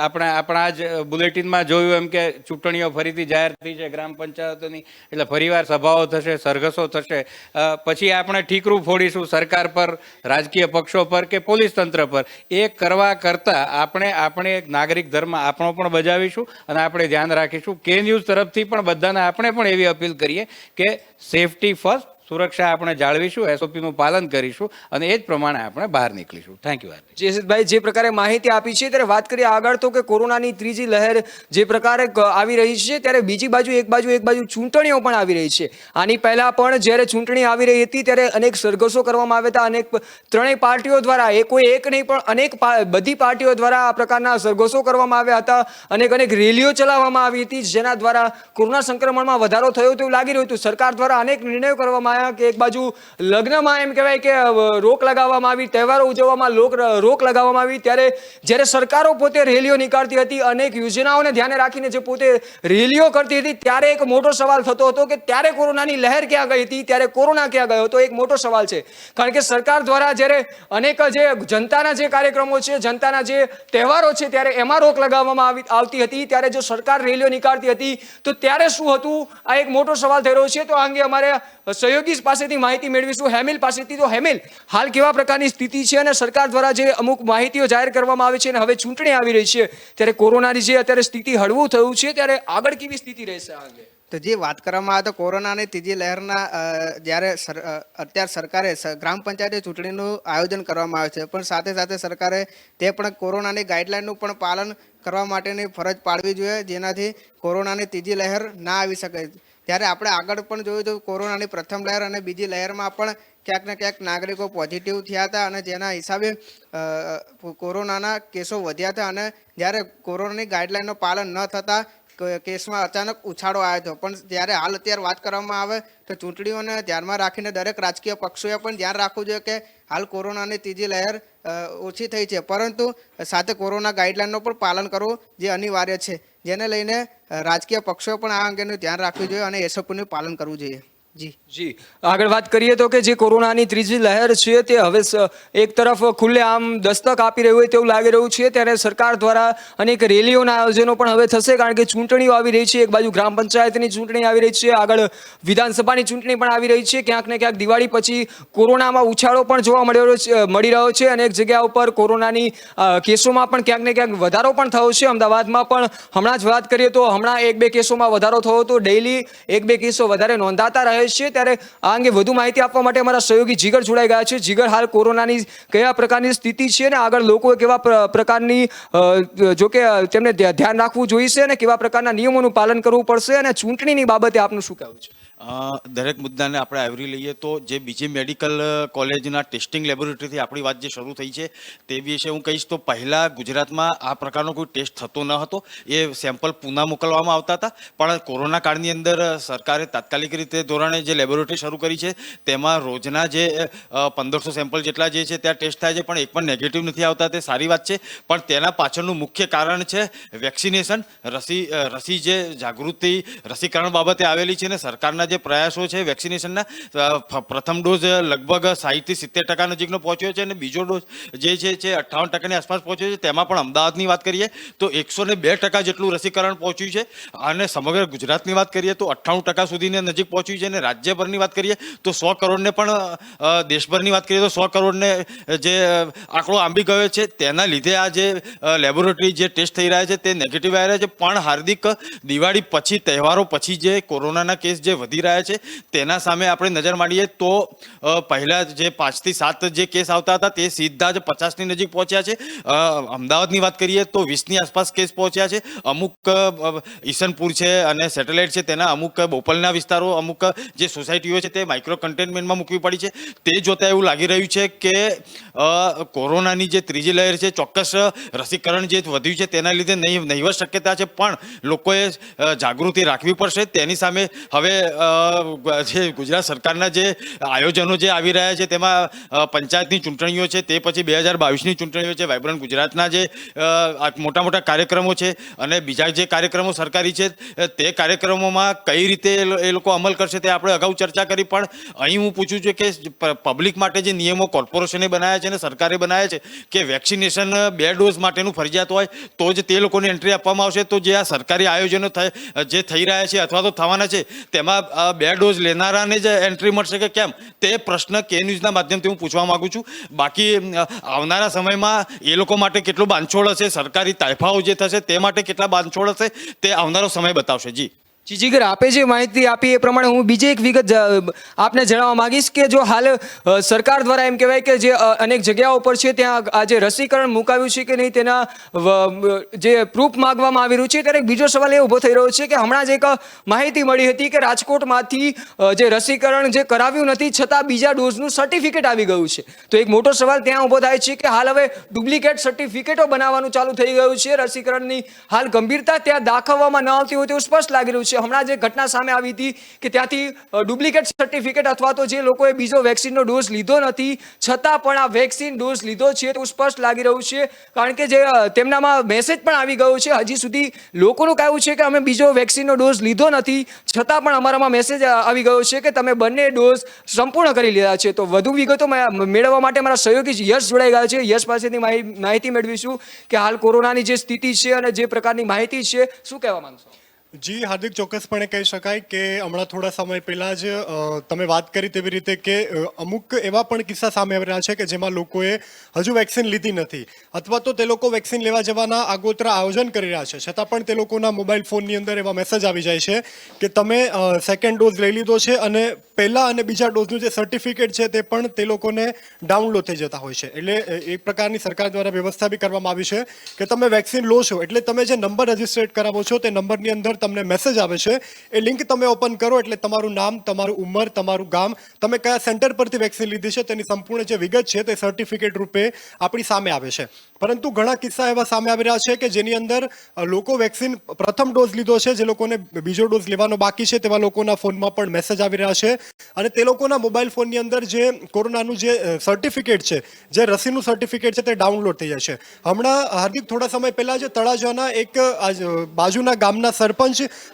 C: આપણે આપણા જ બુલેટિનમાં જોયું એમ કે ચૂંટણીઓ ફરીથી જાહેર થઈ છે ગ્રામ પંચાયતોની, એટલે ફરીવાર સભાઓ થશે, સરઘસો થશે. પછી આપણે ઠીકરું ફોડીશું સરકાર પર, રાજકીય પક્ષો પર કે પોલીસ તંત્ર પર. એ કરવા કરતાં આપણે એક નાગરિક ધર્મ આપણો પણ બજાવીશું અને આપણે ધ્યાન રાખીશું. કે ન્યૂઝ તરફથી પણ બધાને આપણે પણ એવી અપીલ કરીએ કે સેફટી ફર્સ્ટ, સુરક્ષા આપણે જાળવીશું, એસઓપીનું પાલન કરીશું અને એ જ પ્રમાણે આપણે બહાર નીકળીશું. Thank you.
A: જયસિદ્ધભાઈ, જે પ્રકારે માહિતી આપી છે ત્યારે વાત કરીએ આગળ તો કે કોરોનાની ત્રીજી લહેર જે પ્રકારે આવી રહી છે, ત્યારે બીજી બાજુ એક બાજુ ચૂંટણીઓ પણ આવી રહી છે. આની પહેલા પણ જ્યારે ચૂંટણી આવી રહી હતી ત્યારે અનેક સરઘસો કરવામાં આવ્યા હતા. અનેક ત્રણેય પાર્ટીઓ દ્વારા, કોઈ એક નહીં પણ અનેક બધી પાર્ટીઓ દ્વારા આ પ્રકારના સરઘસો કરવામાં આવ્યા હતા. અનેક રેલીઓ ચલાવવામાં આવી હતી, જેના દ્વારા કોરોના સંક્રમણમાં વધારો થયો તેવું લાગી રહ્યું હતું. સરકાર દ્વારા અનેક નિર્ણયો કરવામાં આવ્યા જ્યાં કે એક બાજુ લગ્નમાં એમ કહેવાય કે રોક લગાવવામાં આવી, તહેવારો ઉજવવામાં રોક લગાવવામાં આવી, ત્યારે જ્યારે સરકારો પોતે રેલીઓ નીકાળતી હતી, અનેક યોજનાઓને ધ્યાને રાખીને જે પોતે રેલીઓ કરતી હતી, ત્યારે એક મોટો સવાલ થતો હતો કે ત્યારે કોરોનાની લહેર ક્યાં ગઈ હતી, ત્યારે કોરોના ક્યાં ગયો હતો, એક મોટો સવાલ છે. કારણ કે સરકાર દ્વારા જ્યારે અનેક જે જનતાના જે કાર્યક્રમો છે, જનતાના જે તહેવારો છે, ત્યારે એમાં રોક લગાવવામાં આવતી હતી, ત્યારે જો સરકાર રેલીઓ નીકાળતી હતી તો ત્યારે શું હતું, આ એક મોટો સવાલ થઈ રહ્યો છે. તો આ અંગે અમારે સહયોગી પાસેથી માહિતી મેળવીશું, હેમિલ પાસેથી. તો હેમિલ, હાલ કેવા પ્રકારની સ્થિતિ છે અને સરકાર દ્વારા જે અમુક માહિતીઓ જાહેર કરવામાં આવે છે અને હવે ચૂંટણી આવી રહી છે, ત્યારે કોરોનાની જે અત્યારે સ્થિતિ હળવું થયું છે, ત્યારે આગળ કેવી સ્થિતિ રહેશે આ અંગે?
K: તો જે વાત કરવામાં આવે તો કોરોનાની ત્રીજી લહેરના જ્યારે અત્યારે સરકારે ગ્રામ પંચાયતે ચૂંટણીનું આયોજન કરવામાં આવે છે, પણ સાથે સાથે સરકારે તે પણ કોરોનાની ગાઈડલાઇનનું પણ પાલન કરવા માટેની ફરજ પાડવી જોઈએ, જેનાથી કોરોનાની ત્રીજી લહેર ના આવી શકે. ત્યારે આપણે આગળ પણ જોયું તો કોરોનાની પ્રથમ લહેર અને બીજી લહેરમાં પણ ક્યાંક ને ક્યાંક નાગરિકો પોઝિટિવ થયા હતા અને જેના હિસાબે કોરોનાના કેસો વધ્યા હતા, અને જ્યારે કોરોનાની ગાઈડલાઇનનું પાલન ન થતાં કેસમાં અચાનક ઉછાળો આવ્યો હતો. પણ જ્યારે હાલ અત્યારે વાત કરવામાં આવે તો ચૂંટણીઓને ધ્યાનમાં રાખીને દરેક રાજકીય પક્ષોએ પણ ધ્યાન રાખવું જોઈએ કે હાલ કોરોનાની ત્રીજી લહેર ઓછી થઈ છે, પરંતુ સાથે કોરોના ગાઈડલાઇનનું પણ પાલન કરવું જે અનિવાર્ય છે, જેને લઈને રાજકીય પક્ષોએ પણ આ અંગેનું ધ્યાન રાખવું જોઈએ અને એસઓપીનું પાલન કરવું જોઈએ.
A: જી, આગળ વાત કરીએ તો કે જે કોરોનાની ત્રીજી લહેર છે તે હવે એક તરફ ખુલ્લેઆમ દસ્તક આપી રહ્યું હોય તેવું લાગી રહ્યું છે, ત્યારે સરકાર દ્વારા અનેક રેલીઓના આયોજનો પણ હવે થશે, કારણ કે ચૂંટણીઓ આવી રહી છે. એક બાજુ ગ્રામ પંચાયતની ચૂંટણી આવી રહી છે, આગળ વિધાનસભાની ચૂંટણી પણ આવી રહી છે. ક્યાંક ને ક્યાંક દિવાળી પછી કોરોનામાં ઉછાળો પણ જોવા મળી રહ્યો છે. અનેક જગ્યા ઉપર કોરોનાની કેસોમાં પણ ક્યાંક ને ક્યાંક વધારો પણ થયો છે. અમદાવાદમાં પણ હમણાં જ વાત કરીએ તો હમણાં 1-2 કેસોમાં વધારો થયો હતો, ડેઇલી 1-2 કેસો વધારે નોંધાતા રહે છે. ત્યારે આ અંગે વધુ માહિતી આપવા માટે અમારા સહયોગી જીગર જોડાઈ ગયા છે. જીગર, હાલ કોરોનાની કયા પ્રકારની સ્થિતિ છે અને આગળ લોકોએ કેવા પ્રકારની જો કે તેમને ધ્યાન રાખવું જોઈશે અને કેવા પ્રકારના નિયમોનું પાલન કરવું પડશે, અને ચૂંટણીની બાબતે આપનું શું કહેવું છે?
B: દરેક મુદ્દાને આપણે આવરી લઈએ તો જે બીજી મેડિકલ કોલેજના ટેસ્ટિંગ લેબોરેટરીથી આપણી વાત જે શરૂ થઈ છે તે વિશે હું કહીશ તો પહેલાં ગુજરાતમાં આ પ્રકારનો કોઈ ટેસ્ટ થતો ન હતો. એ સેમ્પલ પૂના મોકલવામાં આવતા હતા, પણ કોરોના કાળની અંદર સરકારે તાત્કાલિક રીતે ધોરણે જે લેબોરેટરી શરૂ કરી છે તેમાં રોજના જે 1500 સેમ્પલ જેટલા જે છે ત્યાં ટેસ્ટ થાય છે, પણ એક પણ નેગેટિવ નથી આવતા. તે સારી વાત છે, પણ તેના પાછળનું મુખ્ય કારણ છે વેક્સિનેશન, રસી જે જાગૃતિ રસીકરણ બાબતે આવેલી છે, અને સરકારના જે પ્રયાસો છે વેક્સિનેશનના, પ્રથમ ડોઝ લગભગ 60-70% નજીકનો પહોંચ્યો છે અને બીજો ડોઝ જે છે 58%ની આસપાસ પહોંચ્યો છે. તેમાં પણ અમદાવાદની વાત કરીએ તો 102% જેટલું રસીકરણ પહોંચ્યું છે, અને સમગ્ર ગુજરાતની વાત કરીએ તો 98% સુધીને નજીક પહોંચ્યું છે, અને રાજ્યભરની વાત કરીએ તો 100 કરોડને પણ, દેશભરની વાત કરીએ તો 100 કરોડને જે આંકડો આંબી ગયો છે. તેના લીધે આ જે લેબોરેટરી જે ટેસ્ટ થઈ રહ્યા છે તે નેગેટિવ આવી રહ્યા છે. પણ હાર્દિક, દિવાળી પછી, તહેવારો પછી જે કોરોનાના કેસ જે વધી રહ્યા છે તેના સામે આપણે નજર માંડીએ તો પહેલા જે 5 થી 7 જે કેસ આવતા હતા તે સીધા જ 50ની નજીક પહોંચ્યા છે. અમદાવાદની વાત કરીએ તો 20ની આસપાસ કેસ પહોંચ્યા છે. અમુક ઈસનપુર છે અને સેટેલાઇટ છે તેના અમુક બોપલના વિસ્તારો, અમુક જે સોસાયટીઓ છે તે માઇક્રો કન્ટેનમેન્ટમાં મૂકવી પડી છે. તે જોતા એવું લાગી રહ્યું છે કે કોરોનાની જે ત્રીજી લહેર છે, ચોક્કસ રસીકરણ જે વધ્યું છે તેના લીધે નહીવત શક્યતા છે, પણ લોકોએ જાગૃતિ રાખવી પડશે. તેની સામે હવે જે ગુજરાત સરકારના જે આયોજનો જે આવી રહ્યા છે તેમાં પંચાયતની ચૂંટણીઓ છે, તે પછી 2022ની ચૂંટણીઓ છે, વાઇબ્રન્ટ ગુજરાતના જે મોટા મોટા કાર્યક્રમો છે અને બીજા જે કાર્યક્રમો સરકારી છે તે કાર્યક્રમોમાં કઈ રીતે એ લોકો અમલ કરશે તે આપણે અગાઉ ચર્ચા કરી. પણ અહીં હું પૂછું છું કે પબ્લિક માટે જે નિયમો કોર્પોરેશને બનાવ્યા છે અને સરકારે બનાવ્યા છે કે વેક્સિનેશન 2 ડોઝ માટેનું ફરજિયાત હોય તો જ તે લોકોને એન્ટ્રી આપવામાં આવશે, તો જે આ સરકારી આયોજનો જે થઈ રહ્યા છે અથવા તો થવાના છે તેમાં 2 ડોઝ લેનારાને જ એન્ટ્રી મળશે કે કેમ, તે પ્રશ્ન કે ન્યૂઝના માધ્યમથી હું પૂછવા માંગુ છું. બાકી આવનારા સમયમાં એ લોકો માટે કેટલો બાંધછોડ હશે, સરકારી તાઇફાઓ જે થશે તે માટે કેટલા બાંધછોડ હશે, તે આવનારો સમય બતાવશે. જી
A: જીગર, આપે જે માહિતી આપી એ પ્રમાણે હું બીજી એક વિગત આપને જણાવવા માંગીશ કે જો હાલ સરકાર દ્વારા એમ કહેવાય કે જે અનેક જગ્યાઓ પર છે ત્યાં આ જે રસીકરણ મુકાવ્યું છે કે નહીં તેના જે પ્રૂફ માંગવામાં આવી રહ્યું છે, ત્યારે બીજો સવાલ એ ઊભો થઈ રહ્યો છે કે હમણાં જ એક માહિતી મળી હતી કે રાજકોટમાંથી જે રસીકરણ જે કરાવ્યું નથી છતાં બીજા ડોઝનું સર્ટિફિકેટ આવી ગયું છે. તો એક મોટો સવાલ ત્યાં ઊભો થાય છે કે હાલ હવે ડુપ્લિકેટ સર્ટિફિકેટો બનાવવાનું ચાલુ થઈ ગયું છે. રસીકરણની હાલ ગંભીરતા ત્યાં દાખવવામાં ન આવતી હોય તેવું સ્પષ્ટ લાગી રહ્યું છે. છે. હમણાં જે ઘટના સામે આવી હતી કે ત્યાંથી ડુપ્લિકેટ સર્ટિફિકેટ અથવા તો જે લોકોએ બીજો વેક્સિનનો ડોઝ લીધો નથી છતાં પણ આ વેક્સિન ડોઝ લીધો છે તો સ્પષ્ટ લાગી રહ્યું છે, કારણ કે જે તેમનામાં મેસેજ પણ આવી ગયો છે. હજી સુધી લોકોનું કહેવું છે કે અમે બીજો વેક્સિનનો ડોઝ લીધો નથી છતાં પણ અમારામાં મેસેજ આવી ગયો છે કે તમે બંને ડોઝ સંપૂર્ણ કરી લીધા છે. તો વધુ વિગતો મેળવવા માટે મારા સહયોગી યશ જોડાઈ ગયા છે. યશ પાસેથી માહિતી મેળવીશું કે હાલ કોરોનાની જે સ્થિતિ છે અને જે પ્રકારની માહિતી છે, શું કહેવા માંગશો?
F: જી હાર્દિક, ચોક્કસપણે કહી શકાય કે હમણાં થોડા સમય પહેલાં જ તમે વાત કરી તેવી રીતે કે અમુક એવા પણ કિસ્સા સામે આવી રહ્યા છે કે જેમાં લોકોએ હજુ વેક્સિન લીધી નથી અથવા તો તે લોકો વેક્સિન લેવા જવાના આગોતરા આયોજન કરી રહ્યા છે છતાં પણ તે લોકોના મોબાઈલ ફોનની અંદર એવા મેસેજ આવી જાય છે કે તમે સેકન્ડ ડોઝ લઈ લીધો છે અને પહેલા અને બીજા ડોઝનું જે સર્ટિફિકેટ છે તે પણ તે લોકોને ડાઉનલોડ થઈ જતા હોય છે. એટલે એક પ્રકારની સરકાર દ્વારા વ્યવસ્થા બી કરવામાં આવી છે કે તમે વેક્સિન લો છો એટલે તમે જે નંબર રજિસ્ટ્રેટ કરાવો છો તે નંબરની અંદર તમને મેસેજ આવે છે. એ લિંક તમે ઓપન કરો એટલે તમારું નામ, તમારું ઉંમર, તમારું ગામ, તમે કયા સેન્ટર પરથી વેક્સિન લીધી છે તેની સંપૂર્ણ જે વિગત છે તે સર્ટિફિકેટ રૂપે આપણી સામે આવે છે. પરંતુ ઘણા કિસ્સા એવા સામે આવી રહ્યા છે કે જેની અંદર લોકો વેક્સિન પ્રથમ ડોઝ લીધો છે, જે લોકોને બીજો ડોઝ લેવાનો બાકી છે તેવા લોકોના ફોનમાં પણ મેસેજ આવી રહ્યા છે અને તે લોકોના મોબાઈલ ફોનની અંદર જે કોરોનાનું જે સર્ટિફિકેટ છે, જે રસીનું સર્ટિફિકેટ છે તે ડાઉનલોડ થઈ જાય છે. હમણાં હાર્દિક થોડા સમય પહેલા જ તળાજાના એક બાજુના ગામના સરપંચ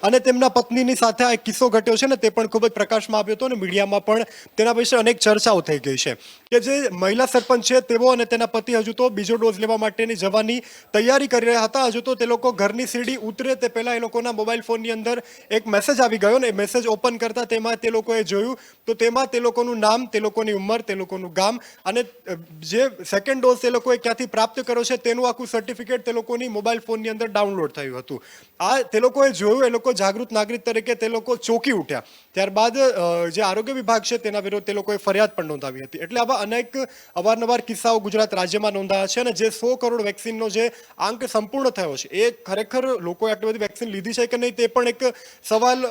F: અને તેમના પત્નીની સાથે આ એક કિસ્સો ઘટ્યો છે ને તે પણ ખૂબ જ પ્રકાશમાં આવ્યો હતો અને મીડિયામાં પણ તેના વિશે અનેક ચર્ચાઓ થઈ ગઈ છે કે જે મહિલા સરપંચ છે તેઓ અને તેના પતિ હજુ તો બીજો ડોઝ લેવા માટેની જવાની તૈયારી કરી રહ્યા હતા. હજુ તો તે લોકો ઘરની સીડી ઉતરે તે પહેલા એ લોકોના મોબાઈલ ફોનની અંદર એક મેસેજ આવી ગયો ને એ મેસેજ ઓપન કરતા તેમાં તે લોકોએ જોયું તો તેમાં તે લોકોનું નામ, તે લોકોની ઉંમર, તે લોકોનું ગામ અને જે સેકન્ડ ડોઝ તે લોકોએ ક્યાંથી પ્રાપ્ત કર્યો છે તેનું આખું સર્ટિફિકેટ તે લોકોની મોબાઈલ ફોનની અંદર ડાઉનલોડ થયું હતું. આ તે લોકોએ જોયું, એ લોકો જાગૃત નાગરિક તરીકે તે લોકો ચોંકી ઉઠ્યા. ત્યારબાદ જે આરોગ્ય વિભાગ છે તેના વિરુદ્ધ તે લોકોએ ફરિયાદ પણ નોંધાવી હતી. એટલે આવા અનેક અવારનવાર કિસ્સાઓ ગુજરાત રાજ્યમાં નોંધાયા છે અને જે 100 કરોડ વેક્સિનનો જે આંક સંપૂર્ણ થયો છે એ ખરેખર લોકોએ આટલી બધી વેક્સિન લીધી છે કે નહીં તે પણ એક સવાલ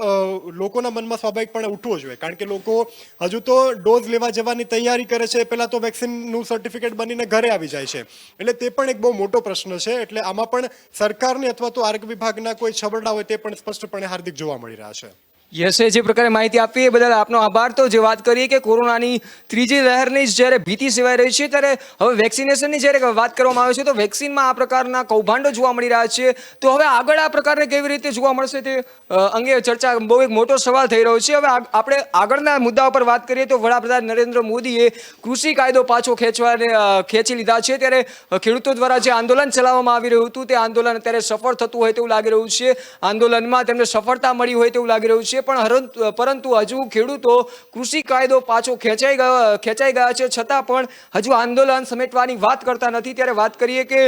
F: લોકોના મનમાં સ્વાભાવિકપણે ઉઠવો જોઈએ, કારણ કે લોકો હજુ તો ડોઝ લેવા જવાની તૈયારી કરે છે પહેલા તો વેક્સિનનું સર્ટિફિકેટ બનીને ઘરે આવી જાય છે. એટલે તે પણ એક બહુ મોટો પ્રશ્ન છે. એટલે આમાં પણ સરકારની અથવા તો આરોગ્ય વિભાગના કોઈ છબરડા હોય તે પણ સ્પષ્ટપણે હાર્દિક જોવા મળી રહ્યા છે.
A: યશે જે પ્રકારે માહિતી આપી એ બદલ આપનો આભાર. તો જે વાત કરીએ કે કોરોનાની ત્રીજી લહેરની જ્યારે ભીતિ સેવાઈ રહી છે ત્યારે હવે વેક્સિનેશનની જ્યારે વાત કરવામાં આવે છે તો વેક્સિનમાં આ પ્રકારના કૌભાંડો જોવા મળી રહ્યા છે. તો હવે આગળ આ પ્રકારને કેવી રીતે જોવા મળશે તે અંગે ચર્ચા બહુ એક મોટો સવાલ થઈ રહ્યો છે. હવે આપણે આગળના મુદ્દા પર વાત કરીએ તો વડાપ્રધાન નરેન્દ્ર મોદીએ કૃષિ કાયદો પાછો ખેંચી લીધા છે. ત્યારે ખેડૂતો દ્વારા જે આંદોલન ચલાવવામાં આવી રહ્યું હતું તે આંદોલન અત્યારે સફળ થતું હોય તેવું લાગી રહ્યું છે. આંદોલનમાં તેમને સફળતા મળી હોય તેવું લાગી રહ્યું છે. પરંતુ હજુ ખેડૂતો કૃષિ કાયદો પાછો ખેંચાઈ ગયા છે છતાં પણ હજુ આંદોલન સમેટવાની વાત કરતા નથી. ત્યારે વાત કરીએ કે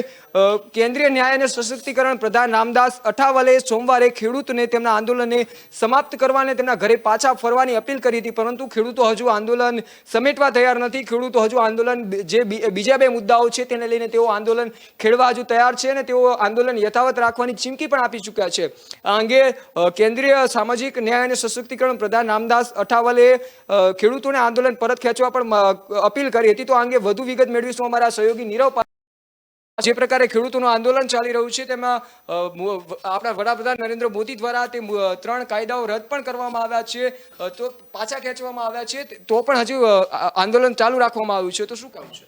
A: કેન્દ્રીય ન્યાય અને સશક્તિકરણ પ્રધાન રામદાસ અઠાવલે સોમવારે ખેડૂતને તેમના આંદોલનને સમાપ્ત કરવાને તેમના ઘરે પાછા ફરવાની અપીલ કરી હતી, પરંતુ ખેડૂતો હજુ આંદોલન સમેટવા તૈયાર નથી. ખેડૂતો હજુ આંદોલન જે બીજા બે મુદ્દાઓ છે તેને લઈને તેઓ આંદોલન ખેડવા હજુ તૈયાર છે અને તેઓ આંદોલન યથાવત રાખવાની ચીમકી પણ આપી ચૂક્યા છે. આ અંગે કેન્દ્રીય સામાજિક ન્યાય અને સશક્તિકરણ પ્રધાન રામદાસ અઠાવલે ખેડૂતોને આંદોલન પરત ખેંચવા પણ અપીલ કરી હતી. તો આ અંગે વધુ વિગત મેળવીશું અમારા સહયોગી નીરવ. જે પ્રકારે ખેડૂતોનું આંદોલન ચાલી રહ્યું છે તેમાં આપણા વડાપ્રધાન નરેન્દ્ર મોદી દ્વારા તે 3 કાયદાઓ રદ પણ કરવામાં આવ્યા છે, તો પાછા ખેંચવામાં આવ્યા છે, તો પણ હજુ આંદોલન ચાલુ રાખવામાં આવ્યું છે. તો શું કહ્યું છે?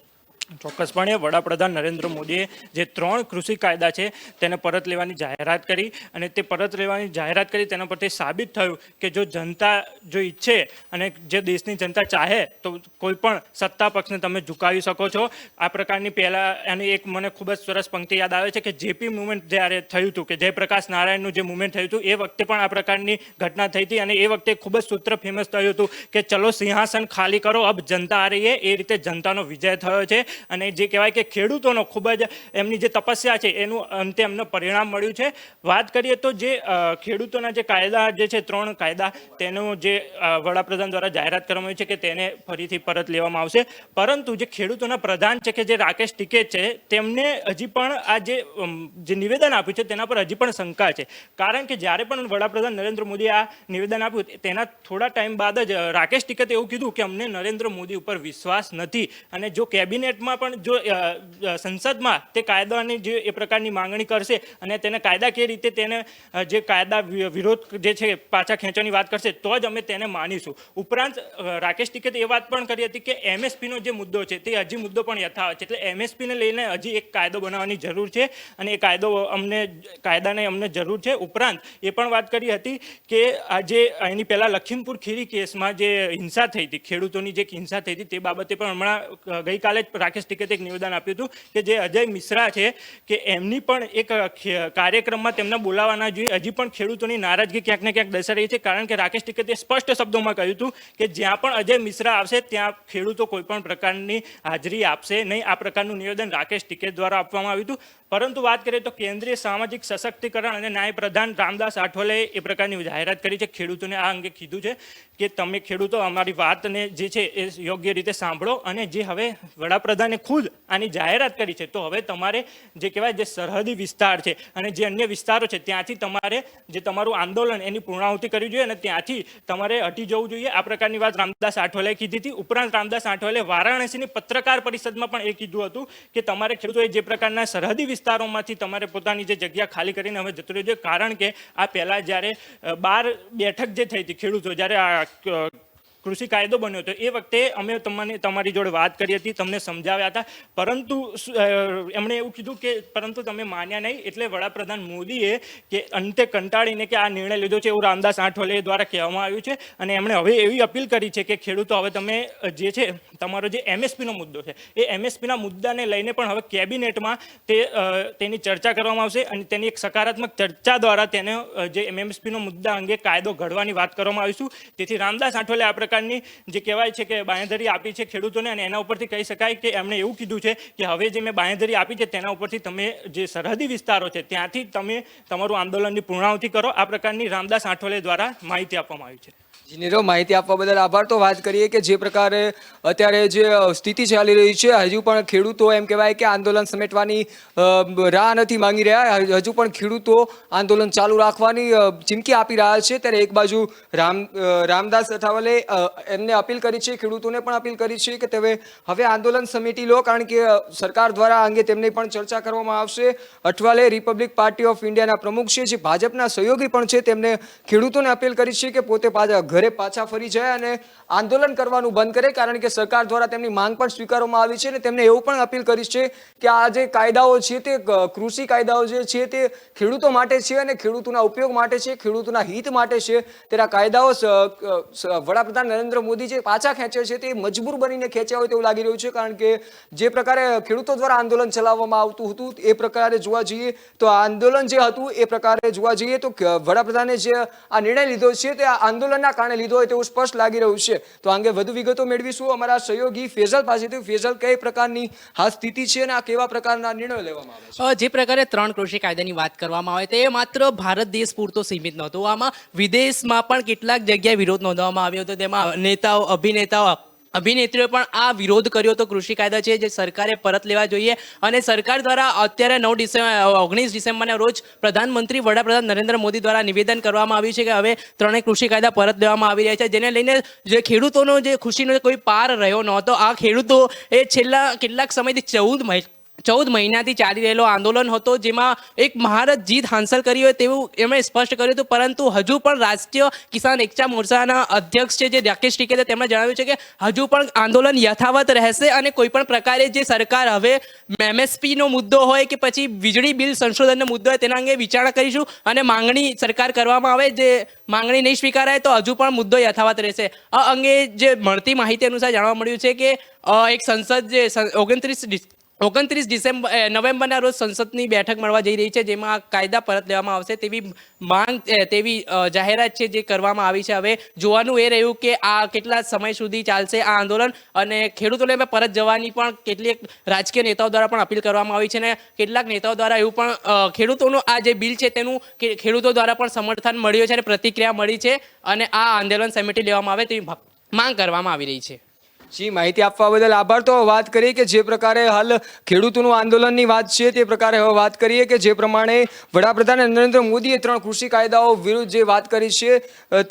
H: ચોક્કસપણે વડાપ્રધાન નરેન્દ્ર મોદીએ જે 3 કૃષિ કાયદા છે તેને પરત લેવાની જાહેરાત કરી અને તે પરત લેવાની જાહેરાત કરી તેના પરથી સાબિત થયું કે જો જનતા જો ઈચ્છે અને જે દેશની જનતા ચાહે તો કોઈ પણ સત્તા પક્ષને તમે ઝુકાવી શકો છો. આ પ્રકારની પહેલાં એની એક મને ખૂબ જ સરસ પંક્તિ યાદ આવે છે કે જેપી મુવમેન્ટ જ્યારે થયું હતું કે જયપ્રકાશ નારાયણનું જે મુવમેન્ટ થયું હતું એ વખતે પણ આ પ્રકારની ઘટના થઈ હતી અને એ વખતે ખૂબ જ સૂત્ર ફેમસ થયું હતું કે ચલો સિંહાસન ખાલી કરો, અબ જનતા આ રહી હે. એ રીતે જનતાનો વિજય થયો છે અને જે કહેવાય કે ખેડૂતોનો ખૂબ જ એમની જે તપસ્યા છે એનું અંતે એમને પરિણામ મળ્યું છે. વાત કરીએ તો જે ખેડૂતોના જે કાયદા જે છે 3 કાયદા તેનું જે વડાપ્રધાન દ્વારા જાહેરાત કરવામાં આવી છે કે તેને ફરીથી પરત લેવામાં આવશે, પરંતુ જે ખેડૂતોના પ્રધાન છે કે જે રાકેશ ટીકેત છે તેમને હજી પણ આ જે નિવેદન આપ્યું છે તેના પર હજી પણ શંકા છે. કારણ કે જ્યારે પણ વડાપ્રધાન નરેન્દ્ર મોદીએ આ નિવેદન આપ્યું તેના થોડા ટાઈમ બાદ જ રાકેશ ટીકેતે એવું કીધું કે અમને નરેન્દ્ર મોદી ઉપર વિશ્વાસ નથી અને જો કેબિનેટ સમિટમાં પણ જો સંસદમાં તે કાયદાની જે એ પ્રકારની માંગણી કરશે અને તેને કાયદાકીય રીતે તેને જે કાયદા વિરોધ જે છે પાછા ખેંચવાની વાત કરશે તો જ અમે તેને માનીશું. ઉપરાંત રાકેશ ટિકેતે એ વાત પણ કરી હતી કે એમએસપીનો જે મુદ્દો છે તે હજી મુદ્દો પણ યથાવત છે, એટલે એમએસપીને લઈને હજી એક કાયદો બનાવવાની જરૂર છે અને એ કાયદાને અમને જરૂર છે. ઉપરાંત એ પણ વાત કરી હતી કે આજે એની પહેલાં લખીમપુર ખીરી કેસમાં જે હિંસા થઈ હતી, ખેડૂતોની જે હિંસા થઈ હતી તે બાબતે પણ હમણાં ગઈકાલે જ રાકેશ ટિકેતે એક નિવેદન આપ્યું હતું કે જે અજય મિશ્રા છે કે એમની પણ એક કાર્યક્રમમાં તેમને બોલાવવાના જોઈએ. હજી પણ ખેડૂતોની નારાજગી ક્યાંક ને ક્યાંક દર્શાવી રહી છે, કારણ કે રાકેશ ટિકેતે સ્પષ્ટ શબ્દોમાં કહ્યું હતું કે જ્યાં પણ અજય મિશ્રા આવશે ત્યાં ખેડૂતો કોઈ પણ પ્રકારની હાજરી આપશે નહીં. આ પ્રકારનું નિવેદન રાકેશ ટિકેત દ્વારા આપવામાં આવ્યું હતું. પરંતુ વાત કરીએ તો કેન્દ્રીય સામાજિક સશક્તિકરણ અને ન્યાય પ્રધાન રામદાસ આઠવલેએ એ પ્રકારની જાહેરાત કરી છે. ખેડૂતોને આ અંગે કીધું છે કે તમે ખેડૂતો અમારી વાતને જે છે એ યોગ્ય રીતે સાંભળો અને જે હવે વડાપ્રધાને ખુદ આની જાહેરાત કરી છે તો હવે તમારે જે કહેવાય જે સરહદી વિસ્તાર છે અને જે અન્ય વિસ્તારો છે ત્યાંથી તમારે જે તમારું આંદોલન એની પૂર્ણાહુતિ કરવી જોઈએ અને ત્યાંથી તમારે હટી જવું જોઈએ. આ પ્રકારની વાત રામદાસ આઠવલેએ કીધી હતી. ઉપરાંત રામદાસ આઠવલેએ વારાણસીની પત્રકાર પરિષદમાં પણ એ કીધું હતું કે તમારે ખેડૂતોએ જે પ્રકારના સરહદી વિસ્તારોમાંથી તમારે પોતાની જે જગ્યા ખાલી કરીને હવે જતું રહેવું જોઈએ, કારણ કે આ પહેલાં જ્યારે 12 બેઠક જે થઈ હતી ખેડૂતો જ્યારે આ કૃષિ કાયદો બન્યો હતો એ વખતે અમે તમારી જોડે વાત કરી હતી, તમને સમજાવ્યા હતા, પરંતુ એમણે એવું કીધું કે પરંતુ તમે માન્યા નહીં. એટલે વડાપ્રધાન મોદીએ કે અંતે કંટાળીને કે આ નિર્ણય લીધો છે એવું રામદાસ આઠવલે દ્વારા કહેવામાં આવ્યું છે અને એમણે હવે એવી અપીલ કરી છે કે ખેડૂતો હવે તમે જે છે તમારો જે એમએસપીનો મુદ્દો છે એ એમએસપીના મુદ્દાને લઈને પણ હવે કેબિનેટમાં તેની ચર્ચા કરવામાં આવશે અને તેની એક સકારાત્મક ચર્ચા દ્વારા તેને જે એમએસપીનો મુદ્દા અંગે કાયદો ઘડવાની વાત કરવામાં આવીશું. તેથી રામદાસ આઠવલે આ પ્રકારની જે કહેવાય છે કે બાંયધરી આપી છે ખેડૂતોને અને એના ઉપરથી કહી શકાય કે એમણે એવું કીધું છે કે હવે જે મેં બાંયધરી આપી છે તેના ઉપરથી તમે જે સરહદી વિસ્તારો છે ત્યાંથી તમે તમારું આંદોલનની પૂર્ણાહુતિ કરો. આ પ્રકારની રામદાસ આઠવલે દ્વારા માહિતી આપવામાં આવી છે.
A: જીનીરો, માહિતી આપવા બદલ આભાર. તો વાત કરીએ કે જે પ્રકારે અત્યારે જે સ્થિતિ ચાલી રહી છે હજુ પણ ખેડૂતો એમ કહેવાય કે આંદોલન સમેટવાની રાહ નથી માંગી રહ્યા, હજુ પણ ખેડૂતો આંદોલન ચાલુ રાખવાની ચીમકી આપી રહ્યા છે. ત્યારે એક બાજુ રામદાસ આઠવલે એમને અપીલ કરી છે, ખેડૂતોને પણ અપીલ કરી છે કે તમે હવે આંદોલન સમેટી લો, કારણ કે સરકાર દ્વારા આ અંગે તેમની પણ ચર્ચા કરવામાં આવશે. અઠવાલે રિપબ્લિક પાર્ટી ઓફ ઇન્ડિયાના પ્રમુખ છે, જે ભાજપના સહયોગી પણ છે, તેમને ખેડૂતોને અપીલ કરી છે કે પોતે ઘરે પાછા ફરી જાય અને આંદોલન કરવાનું બંધ કરે, કારણ કે સરકાર દ્વારા તેમની માંગ પણ સ્વીકારવામાં આવી છે અને તેમને એવું પણ અપીલ કરી છે કે આ જે કાયદાઓ છે તે કૃષિ કાયદાઓ જે છે તે ખેડૂતો માટે છે અને ખેડૂતોના ઉપયોગ માટે છે, ખેડૂતોના હિત માટે છે. તેના કાયદાઓ વડાપ્રધાન નરેન્દ્ર મોદી જે પાછા ખેંચે છે તે મજબૂર બનીને ખેંચ્યા હોય તેવું લાગી રહ્યું છે, કારણ કે જે પ્રકારે ખેડૂતો દ્વારા આંદોલન ચલાવવામાં આવતું હતું એ પ્રકારે જોવા જઈએ તો આ આંદોલન જે હતું એ પ્રકારે જોવા જઈએ તો વડાપ્રધાને જે આ નિર્ણય લીધો છે તે આ આંદોલનના કારણે લીધો હોય તેવું સ્પષ્ટ લાગી રહ્યું છે. તો આ અંગે વધુ વિગતો મેળવીશું અમારા સહયોગી ફેઝલ પાસેથી. ફેઝલ, કઈ પ્રકારની આ સ્થિતિ છે અને આ કેવા પ્રકારના નિર્ણયો લેવામાં આવે છે?
L: જે પ્રકારે 3 કૃષિ કાયદાની વાત કરવામાં આવે તે માત્ર ભારત દેશ પૂરતો સીમિત નહોતો. આમાં વિદેશમાં પણ કેટલાક જગ્યાએ વિરોધ નોંધવામાં આવ્યો હતો. તેમાં નેતાઓ, અભિનેત્રીઓ પણ આ વિરોધ કર્યો હતો. કૃષિ કાયદા છે જે સરકારે પરત લેવા જોઈએ અને સરકાર દ્વારા અત્યારે 19 ડિસેમ્બરના રોજ વડાપ્રધાન નરેન્દ્ર મોદી દ્વારા નિવેદન કરવામાં આવ્યું છે કે હવે 3 કૃષિ કાયદા પરત લેવામાં આવી રહ્યા છે, જેને લઈને જે ખેડૂતોનો જે ખુશીનો કોઈ પાર રહ્યો નહોતો. આ ખેડૂતો એ છેલ્લા કેટલાક સમયથી 14 મહિનાથી ચાલી રહેલો આંદોલન હતો, જેમાં એક મહારથ જીત હાંસલ કરી હોય તેવું એમણે સ્પષ્ટ કર્યું હતું. પરંતુ હજુ પણ રાષ્ટ્રીય કિસાન એકતા મોરચાના અધ્યક્ષ છે જે રાકેશ ટિકેતે તેમણે જણાવ્યું છે કે હજુ પણ આંદોલન યથાવત રહેશે અને કોઈ પણ પ્રકારે જે સરકાર હવે એમએસપીનો મુદ્દો હોય કે પછી વીજળી બિલ સંશોધનનો મુદ્દો હોય તેના અંગે વિચારણા કરીશું અને માંગણી સરકાર કરવામાં આવે. જે માંગણી નહીં સ્વીકારાય તો હજુ પણ મુદ્દો યથાવત રહેશે. આ અંગે જે મળતી માહિતી અનુસાર જાણવા મળ્યું છે કે એક સંસદ જે 29 નવેમ્બરના રોજ સંસદની બેઠક મળવા જઈ રહી છે, જેમાં કાયદા પરત લેવામાં આવશે તેવી જાહેરાત છે જે કરવામાં આવી છે. હવે જોવાનું એ રહ્યું કે આ કેટલા સમય સુધી ચાલશે આ આંદોલન અને ખેડૂતોને પરત જવાની પણ કેટલીક રાજકીય નેતાઓ દ્વારા પણ અપીલ કરવામાં આવી છે અને કેટલાક નેતાઓ દ્વારા એવું પણ ખેડૂતોનું આ જે બિલ છે તેનું ખેડૂતો દ્વારા પણ સમર્થન મળ્યું છે અને પ્રતિક્રિયા મળી છે અને આ આંદોલન સમેટી લેવામાં આવે તેવી માંગ કરવામાં આવી રહી છે.
A: જી, માહિતી આપવા બદલ આભાર. તો વાત કરીએ કે જે પ્રકારે હાલ ખેડૂતોનું આંદોલનની વાત છે તે પ્રકારે હવે વાત કરીએ કે જે પ્રમાણે વડાપ્રધાન નરેન્દ્ર મોદીએ 3 કૃષિ કાયદાઓ વિરુદ્ધ જે વાત કરી છે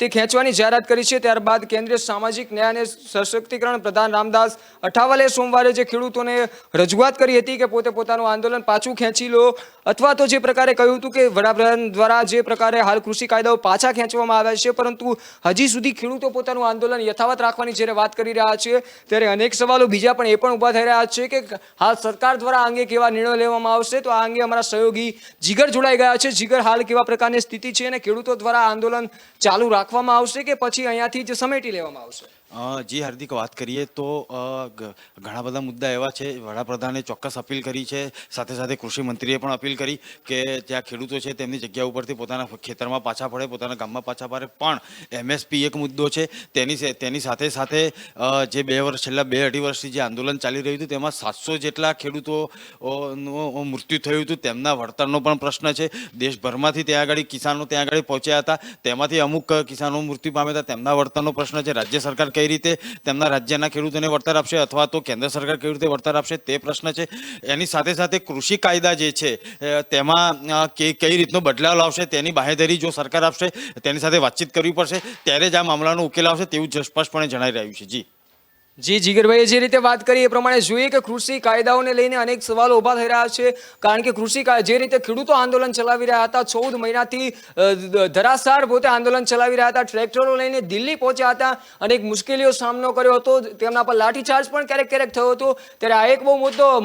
A: તે ખેંચવાની જાહેરાત કરી છે. ત્યારબાદ કેન્દ્રીય સામાજિક ન્યાય અને સશક્તિકરણ પ્રધાન રામદાસ અઠાવલે સોમવારે જે ખેડૂતોને રજૂઆત કરી હતી કે પોતે પોતાનું આંદોલન પાછું ખેંચી લો, અથવા તો જે પ્રકારે કહ્યું હતું કે વડાપ્રધાન દ્વારા જે પ્રકારે હાલ કૃષિ કાયદાઓ પાછા ખેંચવામાં આવ્યા છે, પરંતુ હજી સુધી ખેડૂતો પોતાનું આંદોલન યથાવત રાખવાની જ્યારે વાત કરી રહ્યા છે ત્યારે અનેક સવાલો બીજા પણ એ પણ ઊભા થઈ રહ્યા છે કે હાલ સરકાર દ્વારા આ અંગે કેવા નિર્ણયો લેવામાં આવશે. તો આ અંગે અમારા સહયોગી જીગર જોડાઈ ગયા છે. જીગર, હાલ કેવા પ્રકારની સ્થિતિ છે અને ખેડૂતો દ્વારા આંદોલન ચાલુ રાખવામાં આવશે કે પછી અહીંયાથી જ સમેટી લેવામાં આવશે?
B: જી હાર્દિક, વાત કરીએ તો ઘણા બધા મુદ્દા એવા છે. વડાપ્રધાને ચોક્કસ અપીલ કરી છે, સાથે સાથે કૃષિ મંત્રીએ પણ અપીલ કરી કે જ્યાં ખેડૂતો છે તેમની જગ્યા ઉપરથી પોતાના ખેતરમાં પાછા ફરે, પોતાના ગામમાં પાછા ફરે. પણ MSP એક મુદ્દો છે. તેની સાથે સાથે જે છેલ્લા 2-2.5 વર્ષથી જે આંદોલન ચાલી રહ્યું હતું તેમાં 700 જેટલા ખેડૂતોનું મૃત્યુ થયું હતું. તેમના વળતરનો પણ પ્રશ્ન છે. દેશભરમાંથી ત્યાં આગળ કિસાનો ત્યાં આગળ પહોંચ્યા હતા, તેમાંથી અમુક કિસાનો મૃત્યુ પામ્યા હતા. તેમના વળતરનો પ્રશ્ન છે. રાજ્ય સરકાર કઈ રીતે તેમના રાજ્યના ખેડૂતોને વળતર આપશે અથવા તો કેન્દ્ર સરકાર કેવી રીતે વળતર આપશે તે પ્રશ્ન છે. એની સાથે સાથે કૃષિ કાયદા જે છે તેમાં કઈ રીતનો બદલાવ લાવશે તેની બાહેધરી જો સરકાર આપશે, તેની સાથે વાતચીત કરવી પડશે, ત્યારે જ આ મામલાનો ઉકેલ આવશે તેવું સ્પષ્ટપણે જણાઈ રહ્યું છે. જી,
A: જીગરભાઈએ જે રીતે વાત કરી એ પ્રમાણે જોઈએ કે કૃષિ કાયદાઓને લઈને અનેક સવાલો ઊભા થઈ રહ્યા છે. કારણ કે જે રીતે ખેડૂતો આંદોલન ચલાવી રહ્યા હતા, 14 મહિનાથી ધરાસાર પોતે આંદોલન ચલાવી રહ્યા હતા, ટ્રેક્ટરો લઈને દિલ્હી પહોંચ્યા હતા, અનેક મુશ્કેલીઓ સામનો કર્યો હતો, તેમના પર લાઠીચાર્જ પણ ક્યારેક થયો હતો. ત્યારે આ એક બહુ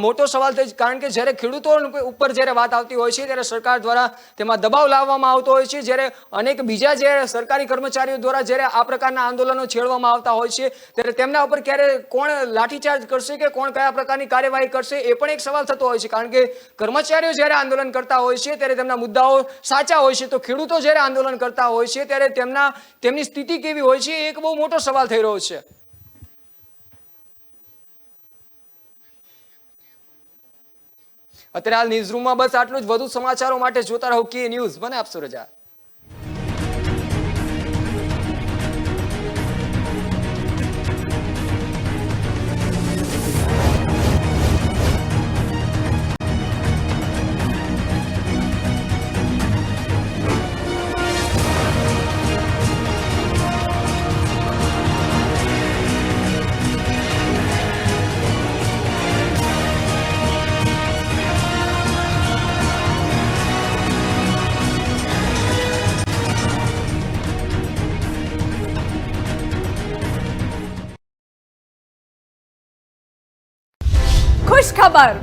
A: મોટો સવાલ થાય, કારણ કે જ્યારે ખેડૂતો ઉપર જ્યારે વાત આવતી હોય છે ત્યારે સરકાર દ્વારા તેમાં દબાવ લાવવામાં આવતો હોય છે. જ્યારે અનેક બીજા જે સરકારી કર્મચારીઓ દ્વારા જ્યારે આ પ્રકારના આંદોલનો છેડવામાં આવતા હોય છે ત્યારે તેમના ઉપર કોણ લાઠીચાર્જ કરશે કે કોણ કયા પ્રકારની કાર્યવાહી કરશે એ પણ એક સવાલ થતો હોય છે. કારણ કે કર્મચારીઓ જ્યારે આંદોલન કરતા હોય છે ત્યારે તેમના મુદ્દાઓ સાચા હોય છે, તો ખેડૂતો જ્યારે આંદોલન કરતા હોય છે ત્યારે તેમની સ્થિતિ કેવી હોય છે એ એક બહુ મોટો સવાલ થઈ રહ્યો છે. અત્યારે હાલ ન્યૂઝરૂમમાં બસ આટલું જ. વધુ સમાચારો માટે જોતા રહો કે ન્યૂઝ. મને આપશો રજા.
M: ખુશ ખબર,